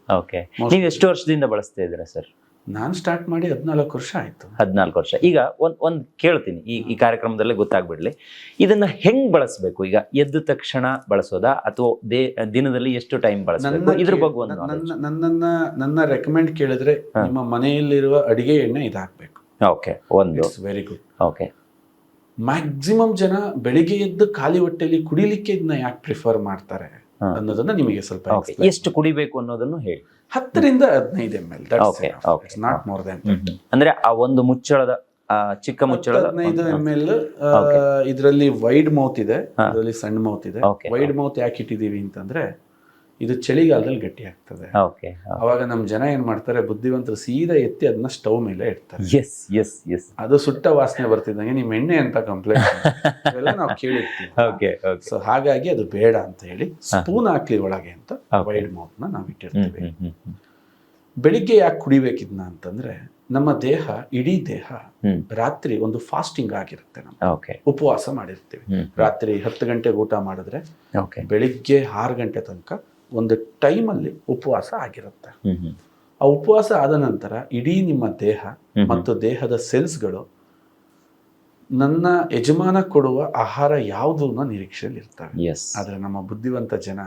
Speaker 2: ನೀವು ಎಷ್ಟು ವರ್ಷದಿಂದ ಬಳಸ್ತಾ ಇದ್ದೀರಾ ಸರ್?
Speaker 1: ನಾನು ಸ್ಟಾರ್ಟ್ ಮಾಡಿ 14 ವರ್ಷ ಆಯ್ತು.
Speaker 2: 14 ವರ್ಷ. ಈಗ ಒಂದ್ ಕೇಳ್ತೀನಿ, ಈ ಕಾರ್ಯಕ್ರಮದಲ್ಲೇ ಗೊತ್ತಾಗ್ಬಿಡ್ಲಿ, ಇದನ್ನ ಹೆಂಗ್ ಬಳಸಬೇಕು? ಈಗ ಎದ್ದ ತಕ್ಷಣ ಬಳಸೋದಾ, ಅಥವಾ ದಿನದಲ್ಲಿ ಎಷ್ಟು ಟೈಮ್ ಬಳಸಬೇಕು? ಇದ್ರ ಬಗ್ಗೆ
Speaker 1: ನನ್ನ ರೆಕಮೆಂಡ್ ಕೇಳಿದ್ರೆ, ನಿಮ್ಮ ಮನೆಯಲ್ಲಿರುವ ಅಡಿಗೆ ಎಣ್ಣೆ ಇದಾಗಬೇಕು.
Speaker 2: ಓಕೆ, ಒಂದು
Speaker 1: ವೆರಿ ಗುಡ್.
Speaker 2: ಓಕೆ,
Speaker 1: ಮ್ಯಾಕ್ಸಿಮಮ್ ಜನ ಬೆಳಿಗ್ಗೆ ಎದ್ದು ಖಾಲಿ ಹೊಟ್ಟೆಯಲ್ಲಿ ಕುಡಿಲಿಕ್ಕೆ ಇದನ್ನ ಯಾಕೆ ಪ್ರಿಫರ್ ಮಾಡ್ತಾರೆ ಅನ್ನೋದನ್ನ ನಿಮಗೆ ಸ್ವಲ್ಪ
Speaker 2: ಎಷ್ಟು ಕುಡಿಬೇಕು ಅನ್ನೋದನ್ನು ಹೇಳಿ.
Speaker 1: 10ರಿಂದ 15 ml. Not more than.
Speaker 2: ಅಂದ್ರೆ ಆ ಒಂದು ಮುಚ್ಚಳದ ಚಿಕ್ಕ ಮುಚ್ಚಳದ
Speaker 1: 15 ml. ಇದರಲ್ಲಿ ವೈಡ್ ಮೌತ್ ಇದೆ, ಇದರಲ್ಲಿ ಸಣ್ಣ ಮೌತ್ ಇದೆ. ವೈಡ್ ಮೌತ್ ಯಾಕೆ ಇಟ್ಟಿದೀವಿ ಅಂತಂದ್ರೆ ಇದು ಚಳಿಗಾಲದಲ್ಲಿ ಗಟ್ಟಿ ಆಗ್ತದೆ. ಅವಾಗ ನಮ್ ಜನ ಏನ್ ಮಾಡ್ತಾರೆ, ಬುದ್ಧಿವಂತರು ಸೀದಾ ಎತ್ತಿ ಅದನ್ನ ಸ್ಟವ್ ಮೇಲೆ ಇಡ್ತಾರೆ. ಅದು ಸುಟ್ಟ ವಾಸನೆ ಬರ್ತಿದ್ದಂಗೆ ನಿಮ್ ಎಣ್ಣೆ ಅಂತ ಕಂಪ್ಲೇಂಟ್ ನಾವು ಕೇಳಿರ್ತೀವಿ. ಸೊ ಹಾಗಾಗಿ ಅದು ಬೇಡ ಅಂತ ಹೇಳಿ ಸ್ಪೂನ್ ಹಾಕ್ಲಿ ಒಳಗೆ ಅಂತ ವೈಡ್ ಮೌತ್ ನ ನಾವು ಇಟ್ಟಿರ್ತೀವಿ. ಬೆಳಿಗ್ಗೆ ಯಾಕೆ ಕುಡಿಬೇಕಿದ್ನ ಅಂತಂದ್ರೆ ನಮ್ಮ ದೇಹ, ಇಡೀ ದೇಹ ರಾತ್ರಿ ಒಂದು ಫಾಸ್ಟಿಂಗ್ ಆಗಿರುತ್ತೆ. ನಮ್ಮ
Speaker 2: ಓಕೆ.
Speaker 1: ಉಪವಾಸ ಮಾಡಿರ್ತೀವಿ. ರಾತ್ರಿ 10 ಗಂಟೆಗೆ ಊಟ ಮಾಡಿದ್ರೆ
Speaker 2: ಓಕೆ.
Speaker 1: ಬೆಳಿಗ್ಗೆ 6 ಗಂಟೆ ತನಕ ಒಂದು ಟೈಮಲ್ಲಿ ಉಪವಾಸ ಆಗಿರುತ್ತೆ. ಆ ಉಪವಾಸ ಆದ ನಂತರ ಇಡೀ ನಿಮ್ಮ ದೇಹ ಮತ್ತು ದೇಹದ ಸೆಲ್ಸ್ಗಳು ನನ್ನ ಯಜಮಾನ ಕೊಡುವ ಆಹಾರ ಯಾವುದು ಅನ್ನೋ ನಿರೀಕ್ಷೆಯಲ್ಲಿ ಇರ್ತವೆ. ಆದರೆ ನಮ್ಮ ಬುದ್ಧಿವಂತ ಜನ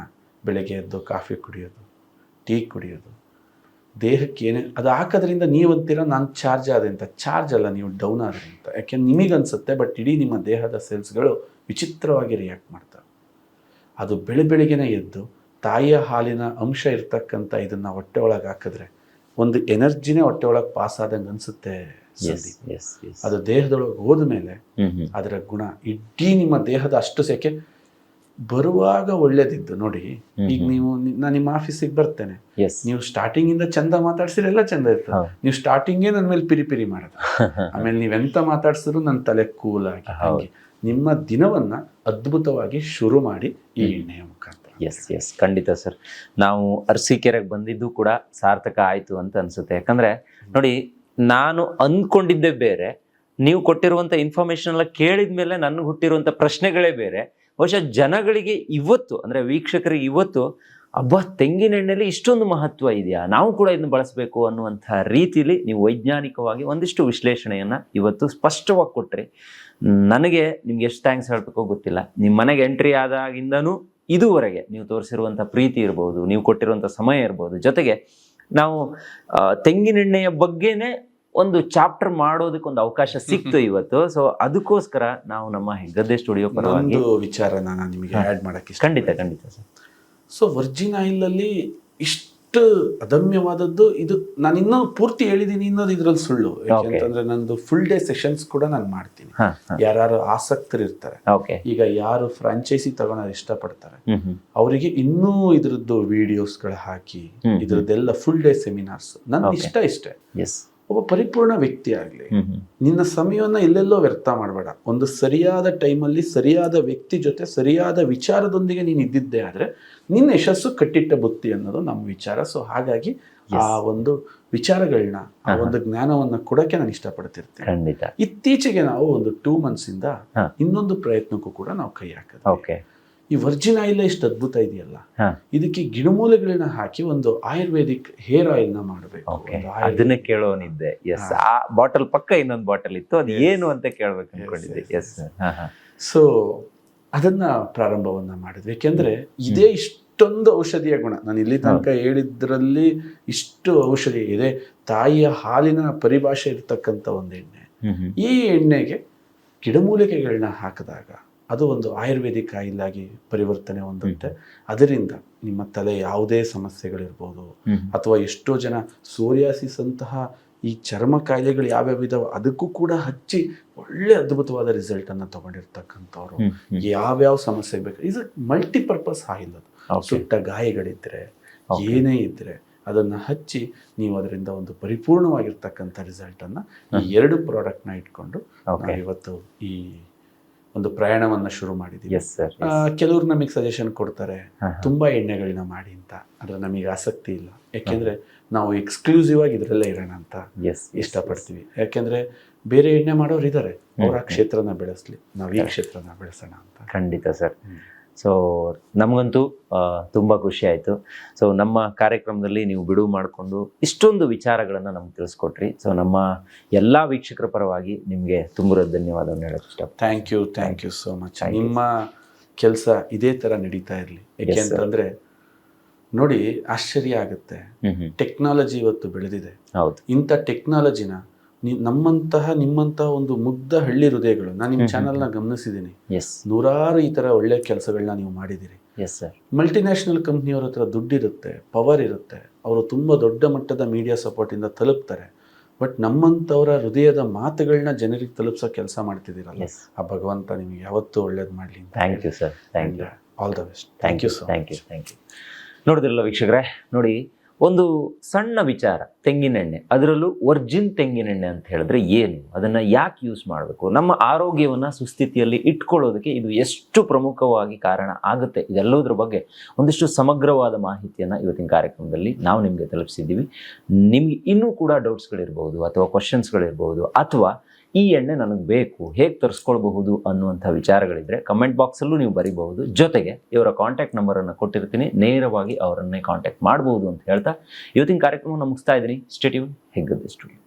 Speaker 1: ಬೆಳಗ್ಗೆ ಎದ್ದು ಕಾಫಿ ಕುಡಿಯೋದು, ಟೀ ಕುಡಿಯೋದು, ದೇಹಕ್ಕೆ ಏನೇ ಅದು ಹಾಕೋದ್ರಿಂದ ನೀವಂತೀರ ನಾನು ಚಾರ್ಜ್ ಆದೆ ಅಂತ. ಚಾರ್ಜ್ ಅಲ್ಲ, ನೀವು ಡೌನ್ ಆದ್ರೆ ಅಂತ. ಯಾಕೆಂದ್ರೆ ನಿಮಗನ್ಸುತ್ತೆ, ಬಟ್ ಇಡೀ ನಿಮ್ಮ ದೇಹದ ಸೆಲ್ಸ್ಗಳು ವಿಚಿತ್ರವಾಗಿ ರಿಯಾಕ್ಟ್ ಮಾಡ್ತವೆ. ಅದು ಬೆಳಿಗ್ಗೆನೇ ಎದ್ದು ತಾಯಿಯ ಹಾಲಿನ ಅಂಶ ಇರ್ತಕ್ಕಂಥ ಇದನ್ನು ಹೊಟ್ಟೆ ಒಳಗೆ ಹಾಕಿದ್ರೆ ಒಂದು ಎನರ್ಜಿನೇ ಹೊಟ್ಟೆ ಒಳಗೆ ಪಾಸ್ ಆದಂಗೆ ಅನಿಸುತ್ತೆ. ಅದು ದೇಹದೊಳಗೆ ಹೋದ್ಮೇಲೆ ಅದರ ಗುಣ ಇಡೀ ನಿಮ್ಮ ದೇಹದ ಅಷ್ಟು ಸೆಕೆ ಬರುವಾಗ ಒಳ್ಳೇದಿದ್ದು ನೋಡಿ. ಈಗ ನಾನು ನಿಮ್ಮ ಆಫೀಸಿಗೆ ಬರ್ತೇನೆ, ನೀವು ಸ್ಟಾರ್ಟಿಂಗ್ ಇಂದ ಚಂದ ಮಾತಾಡ್ಸಿದ್ರೆ ಎಲ್ಲ ಚಂದ ಇರ್ತದೆ. ನೀವು ಸ್ಟಾರ್ಟಿಂಗೇ ನನ್ನ ಮೇಲೆ ಪಿರಿ ಪಿರಿ ಮಾಡೋದು, ಆಮೇಲೆ ನೀವೆಂತ ಮಾತಾಡ್ಸಿದ್ರು ನನ್ನ ತಲೆ ಕೂಲ್ ಆಗಿ ಹಾಗೆ ನಿಮ್ಮ ದಿನವನ್ನ ಅದ್ಭುತವಾಗಿ ಶುರು ಮಾಡಿ ಈ ಎಣ್ಣೆಯ ಮುಖಾಂತರ.
Speaker 2: ಎಸ್ ಖಂಡಿತ ಸರ್. ನಾವು ಅರಸೀಕೆರೆಗೆ ಬಂದಿದ್ದು ಕೂಡ ಸಾರ್ಥಕ ಆಯ್ತು ಅಂತ ಅನ್ಸುತ್ತೆ. ಯಾಕಂದ್ರೆ ನೋಡಿ, ನಾನು ಅಂದ್ಕೊಂಡಿದ್ದೆ ಬೇರೆ, ನೀವು ಕೊಟ್ಟಿರುವಂತ ಇನ್ಫಾರ್ಮೇಶನ್ ಎಲ್ಲ ಕೇಳಿದ್ಮೇಲೆ ನನಗೆ ಹುಟ್ಟಿರುವಂತ ಪ್ರಶ್ನೆಗಳೇ ಬೇರೆ. ಬಹುಶಃ ಜನಗಳಿಗೆ ಇವತ್ತು, ಅಂದ್ರೆ ವೀಕ್ಷಕರಿಗೆ ಇವತ್ತು, ಅಬ್ಬಾ ತೆಂಗಿನ ಎಣ್ಣೆಲಿ ಇಷ್ಟೊಂದು ಮಹತ್ವ ಇದೆಯಾ, ನಾವು ಕೂಡ ಇದನ್ನು ಬಳಸಬೇಕು ಅನ್ನುವಂಥ ರೀತಿಲಿ ನೀವು ವೈಜ್ಞಾನಿಕವಾಗಿ ಒಂದಿಷ್ಟು ವಿಶ್ಲೇಷಣೆಯನ್ನ ಇವತ್ತು ಸ್ಪಷ್ಟವಾಗಿ ಕೊಟ್ರಿ. ನನಗೆ ನಿಮ್ಗೆ ಎಷ್ಟು ಥ್ಯಾಂಕ್ಸ್ ಹೇಳ್ಬೇಕೋ ಗೊತ್ತಿಲ್ಲ. ನಿಮ್ಮ ಮನೆಗೆ ಎಂಟ್ರಿ ಆದಾಗಿಂದನೂ ಇದುವರೆಗೆ ನೀವು ತೋರಿಸಿರುವಂಥ ಪ್ರೀತಿ ಇರ್ಬೋದು, ನೀವು ಕೊಟ್ಟಿರುವಂಥ ಸಮಯ ಇರ್ಬೋದು, ಜೊತೆಗೆ ನಾವು ತೆಂಗಿನೆಣ್ಣೆಯ ಬಗ್ಗೆನೇ ಒಂದು ಚಾಪ್ಟರ್ ಮಾಡೋದಕ್ಕೆ ಒಂದು ಅವಕಾಶ ಸಿಕ್ತು ಇವತ್ತು. ಸೊ ಅದಕ್ಕೋಸ್ಕರ ನಾವು ನಮ್ಮ ಹೆಗ್ಗದ್ದೆ ಸ್ಟುಡಿಯೋ ಪರವಾಗಿ
Speaker 1: ವಿಚಾರ ನಾನು ನಿಮಗೆ ಆ್ಯಡ್ ಮಾಡಕ್ಕೆ
Speaker 2: ಖಂಡಿತ ಸರ್.
Speaker 1: ಸೊ ವರ್ಜಿನ್ ಆಯಿಲ್ ಅಲ್ಲಿ ಇಷ್ಟು ಅದಮ್ಯವಾದದ್ದು ಇದು ನಾನು ಇನ್ನೂ ಪೂರ್ತಿ ಹೇಳಿದೀನಿ ಅನ್ನೋದು ಇದ್ರಲ್ಲಿ ಸುಳ್ಳು. ಯಾಕೆಂತಂದ್ರೆ ನಂದು ಫುಲ್ ಡೇ ಸೆಷನ್ಸ್ ಕೂಡ ನಾನು ಮಾಡ್ತೀನಿ. ಯಾರು ಆಸಕ್ತರು ಇರ್ತಾರೆ, ಈಗ ಯಾರು ಫ್ರಾಂಚೈಸಿ ತಗೊಳೋದು ಇಷ್ಟಪಡ್ತಾರೆ, ಅವರಿಗೆ ಇನ್ನೂ ಇದ್ರದ್ದು ವಿಡಿಯೋಸ್ಗಳು ಹಾಕಿ ಇದ್ರದ್ದೆಲ್ಲ ಫುಲ್ ಡೇ ಸೆಮಿನಾರ್ಸ್ ನನ್ನ ಇಷ್ಟೇ. ಒಬ್ಬ ಪರಿಪೂರ್ಣ ವ್ಯಕ್ತಿ ಆಗ್ಲಿ, ನಿನ್ನ ಸಮಯವನ್ನ ಎಲ್ಲೆಲ್ಲೋ ವ್ಯರ್ಥ ಮಾಡಬೇಡ. ಒಂದು ಸರಿಯಾದ ಟೈಮಲ್ಲಿ ಸರಿಯಾದ ವ್ಯಕ್ತಿ ಜೊತೆ ಸರಿಯಾದ ವಿಚಾರದೊಂದಿಗೆ ನೀನು ಇದ್ದಿದ್ದೆ ಆದ್ರೆ ನಿನ್ನ ಯಶಸ್ಸು ಕಟ್ಟಿಟ್ಟ ಬುತ್ತಿ ಅನ್ನೋದು ನಮ್ಮ ವಿಚಾರ. ಸೊ ಹಾಗಾಗಿ ಆ ಒಂದು ವಿಚಾರಗಳನ್ನ, ಆ ಒಂದು ಜ್ಞಾನವನ್ನ ಕೊಡಕ್ಕೆ ನಾನು ಇಷ್ಟಪಡ್ತಿರ್ತೀನಿ. ಇತ್ತೀಚೆಗೆ ನಾವು ಒಂದು 2 months ಇಂದ ಇನ್ನೊಂದು ಪ್ರಯತ್ನಕ್ಕೂ ಕೂಡ ನಾವು ಕೈ ಹಾಕೋದು. ಈ ವರ್ಜಿನ್ ಆಯಿಲ್ ಎಷ್ಟು ಅದ್ಭುತ ಇದೆಯಲ್ಲ, ಇದಕ್ಕೆ ಗಿಡಮೂಲೆಗಳನ್ನ ಹಾಕಿ ಒಂದು ಆಯುರ್ವೇದಿಕ್ ಹೇರ್ ಆಯಿಲ್ ನ ಮಾಡಬೇಕು.
Speaker 2: ಅದನ್ನ ಕೇಳೋನಿದ್ದೆ. ಎಸ್, ಆ ಬಾಟಲ್ ಪಕ್ಕ ಇನ್ನೊಂದು ಬಾಟಲ್ ಇತ್ತು, ಅದು ಏನು ಅಂತ ಕೇಳ್ಬೇಕು ಅನ್ಕೊಂಡಿದ್ದೆ. ಎಸ್,
Speaker 1: ಸೊ ಅದನ್ನ ಪ್ರಾರಂಭವನ್ನ ಮಾಡಿದ್ವಿ. ಯಾಕೆಂದ್ರೆ ಇದೇ ಇಷ್ಟೊಂದು ಔಷಧಿಯ ಗುಣ, ನಾನು ಇಲ್ಲಿ ತನಕ ಹೇಳಿದ್ರಲ್ಲಿ ಇಷ್ಟು ಔಷಧಿ ಇದೆ. ತಾಯಿಯ ಹಾಲಿನ ಪರಿಭಾಷೆ ಇರ್ತಕ್ಕಂಥ ಒಂದು ಎಣ್ಣೆ. ಈ ಎಣ್ಣೆಗೆ ಗಿಡಮೂಲಿಕೆಗಳನ್ನ ಹಾಕಿದಾಗ ಅದು ಒಂದು ಆಯುರ್ವೇದಿಕ್ ಆಯಿಲ್ ಆಗಿ ಪರಿವರ್ತನೆ ಹೊಂದುತ್ತೆ. ಅದರಿಂದ ನಿಮ್ಮ ತಲೆ ಯಾವುದೇ ಸಮಸ್ಯೆಗಳಿರ್ಬೋದು, ಅಥವಾ ಎಷ್ಟೋ ಜನ ಸೋರಿಯಾಸಿಸ್ ಅಂತಹ ಈ ಚರ್ಮ ಕಾಯಿಲೆಗಳು ಯಾವ್ಯಾವ ಇದಾವೆ ಅದಕ್ಕೂ ಕೂಡ ಹಚ್ಚಿ ಒಳ್ಳೆ ಅದ್ಭುತವಾದ ರಿಸಲ್ಟ್ ಅನ್ನ ತಗೊಂಡಿರ್ತಕ್ಕಂಥವ್ರು. ಯಾವ್ಯಾವ ಸಮಸ್ಯೆ ಬೇಕು, ಇದು ಮಲ್ಟಿಪರ್ಪಸ್ ಆಯಿಲ್. ಅದು ಸುಟ್ಟ ಗಾಯಗಳಿದ್ರೆ, ಏನೇ ಇದ್ರೆ ಅದನ್ನ ಹಚ್ಚಿ ನೀವು ಅದರಿಂದ ಒಂದು ಪರಿಪೂರ್ಣವಾಗಿರ್ತಕ್ಕಂಥ ರಿಸಲ್ಟ್ ಅನ್ನ ಈ 2 ಪ್ರಾಡಕ್ಟ್ನ ಇಟ್ಕೊಂಡು ನಾವು ಇವತ್ತು ಈ ಒಂದು ಪ್ರಯಾಣವನ್ನ ಶುರು ಮಾಡಿದ್ದೀವಿ. ಕೆಲವರು ನಮಗೆ ಸಜೆಷನ್ ಕೊಡ್ತಾರೆ, ತುಂಬಾ ಎಣ್ಣೆಗಳನ್ನ ಮಾಡಿ ಅಂತ. ಆದ್ರೆ ನಮಗೆ ಆಸಕ್ತಿ ಇಲ್ಲ, ಯಾಕೆಂದ್ರೆ ನಾವು ಎಕ್ಸ್ಕ್ಲೂಸಿವ್ ಆಗಿ ಇದ್ರಲ್ಲೇ ಇರೋಣ ಅಂತ ಇಷ್ಟಪಡ್ತೀವಿ. ಯಾಕೆಂದ್ರೆ ಬೇರೆ ಎಣ್ಣೆ ಮಾಡೋರು ಇದ್ದಾರೆ, ಅವ್ರ ಆ ಕ್ಷೇತ್ರನ ಬೆಳೆಸ್ಲಿ, ನಾವು ಈ ಕ್ಷೇತ್ರನ ಬೆಳೆಸೋಣ ಅಂತ.
Speaker 2: ಖಂಡಿತ ಸರ್. ಸೊ ನಮಗಂತೂ ತುಂಬ ಖುಷಿ ಆಯಿತು. ಸೊ ನಮ್ಮ ಕಾರ್ಯಕ್ರಮದಲ್ಲಿ ನೀವು ಬಿಡುವು ಮಾಡಿಕೊಂಡು ಇಷ್ಟೊಂದು ವಿಚಾರಗಳನ್ನು ನಮ್ಗೆ ತಿಳಿಸ್ಕೊಟ್ರಿ. ಸೊ ನಮ್ಮ ಎಲ್ಲ ವೀಕ್ಷಕರ ಪರವಾಗಿ ನಿಮಗೆ ತುಂಬ ಧನ್ಯವಾದವನ್ನು ಹೇಳೋಕ್ಕೆ ಇಷ್ಟ.
Speaker 1: Thank you so much. ನಿಮ್ಮ ಕೆಲಸ ಇದೇ ಥರ ನಡೀತಾ ಇರಲಿ. ಯಾಕೆಂತಂದರೆ ನೋಡಿ, ಆಶ್ಚರ್ಯ ಆಗುತ್ತೆ. ಟೆಕ್ನಾಲಜಿ ಇವತ್ತು ಬೆಳೆದಿದೆ.
Speaker 2: ಹೌದು,
Speaker 1: ಇಂಥ ಟೆಕ್ನಾಲಜಿನ ನಿಮ್ಮಂತಹ ಒಂದು ಮುಗ್ಧ ಹಳ್ಳಿ ಹೃದಯಗಳು, ನಾನು ನಿಮ್ಮ ಚಾನಲ್ನ ಗಮನಿಸಿದ್ದೀನಿ. ನೂರಾರು ಈ ಥರ ಒಳ್ಳೆ ಕೆಲಸಗಳನ್ನ ನೀವು ಮಾಡಿದ್ದೀರಿ. ಮಲ್ಟಿನ್ಯಾಷನಲ್ ಕಂಪ್ನಿಯವ್ರ ಹತ್ರ ದುಡ್ಡಿರುತ್ತೆ, ಪವರ್ ಇರುತ್ತೆ, ಅವರು ತುಂಬ ದೊಡ್ಡ ಮಟ್ಟದ ಮೀಡಿಯಾ ಸಪೋರ್ಟಿಂದ ತಲುಪ್ತಾರೆ. ಬಟ್ ನಮ್ಮಂಥವರ ಹೃದಯದ ಮಾತುಗಳನ್ನ ಜನರಿಗೆ ತಲುಪಿಸೋ ಕೆಲಸ ಮಾಡ್ತಿದ್ದೀರಲ್ಲ, ಆ ಭಗವಂತ ನಿಮಗೆ ಯಾವತ್ತೂ ಒಳ್ಳೇದು ಮಾಡಲಿ.
Speaker 2: Thank you sir. Thank you.
Speaker 1: All the best. Thank you so much.
Speaker 2: Thank you. ನೋಡಿದ್ರಲ್ಲ ವೀಕ್ಷಕರೇ, ನೋಡಿ, ಒಂದು ಸಣ್ಣ ವಿಚಾರ, ತೆಂಗಿನೆಣ್ಣೆ, ಅದರಲ್ಲೂ ವರ್ಜಿನ್ ತೆಂಗಿನೆಣ್ಣೆ ಅಂತ ಹೇಳಿದ್ರೆ ಏನು, ಅದನ್ನು ಯಾಕೆ ಯೂಸ್ ಮಾಡಬೇಕು, ನಮ್ಮ ಆರೋಗ್ಯವನ್ನು ಸುಸ್ಥಿತಿಯಲ್ಲಿ ಇಟ್ಕೊಳ್ಳೋದಕ್ಕೆ ಇದು ಎಷ್ಟು ಪ್ರಮುಖವಾಗಿ ಕಾರಣ ಆಗುತ್ತೆ, ಇದೆಲ್ಲದರ ಬಗ್ಗೆ ಒಂದಿಷ್ಟು ಸಮಗ್ರವಾದ ಮಾಹಿತಿಯನ್ನು ಇವತ್ತಿನ ಕಾರ್ಯಕ್ರಮದಲ್ಲಿ ನಾವು ನಿಮಗೆ ತಲುಪಿಸಿದ್ದೀವಿ. ನಿಮಗೆ ಇನ್ನೂ ಕೂಡ ಡೌಟ್ಸ್ಗಳಿರ್ಬೋದು ಅಥವಾ ಕ್ವಶನ್ಸ್ಗಳಿರ್ಬೋದು, ಅಥವಾ ಈ ಎಣ್ಣೆ ನನಗೆ ಬೇಕು, ಹೇಗೆ ತರಿಸ್ಕೊಳ್ಬಹುದು ಅನ್ನುವಂಥ ವಿಚಾರಗಳಿದ್ರೆ ಕಮೆಂಟ್ ಬಾಕ್ಸಲ್ಲೂ ನೀವು ಬರೀಬಹುದು. ಜೊತೆಗೆ ಇವರ ಕಾಂಟ್ಯಾಕ್ಟ್ ನಂಬರನ್ನು ಕೊಟ್ಟಿರ್ತೀನಿ, ನೇರವಾಗಿ ಅವರನ್ನೇ ಕಾಂಟ್ಯಾಕ್ಟ್ ಮಾಡ್ಬೋದು ಅಂತ ಹೇಳ್ತಾ ಇವತ್ತಿನ ಕಾರ್ಯಕ್ರಮವನ್ನು ಮುಗಿಸ್ತಾ ಇದ್ದೀನಿ. Stay tune, Heggadde studio.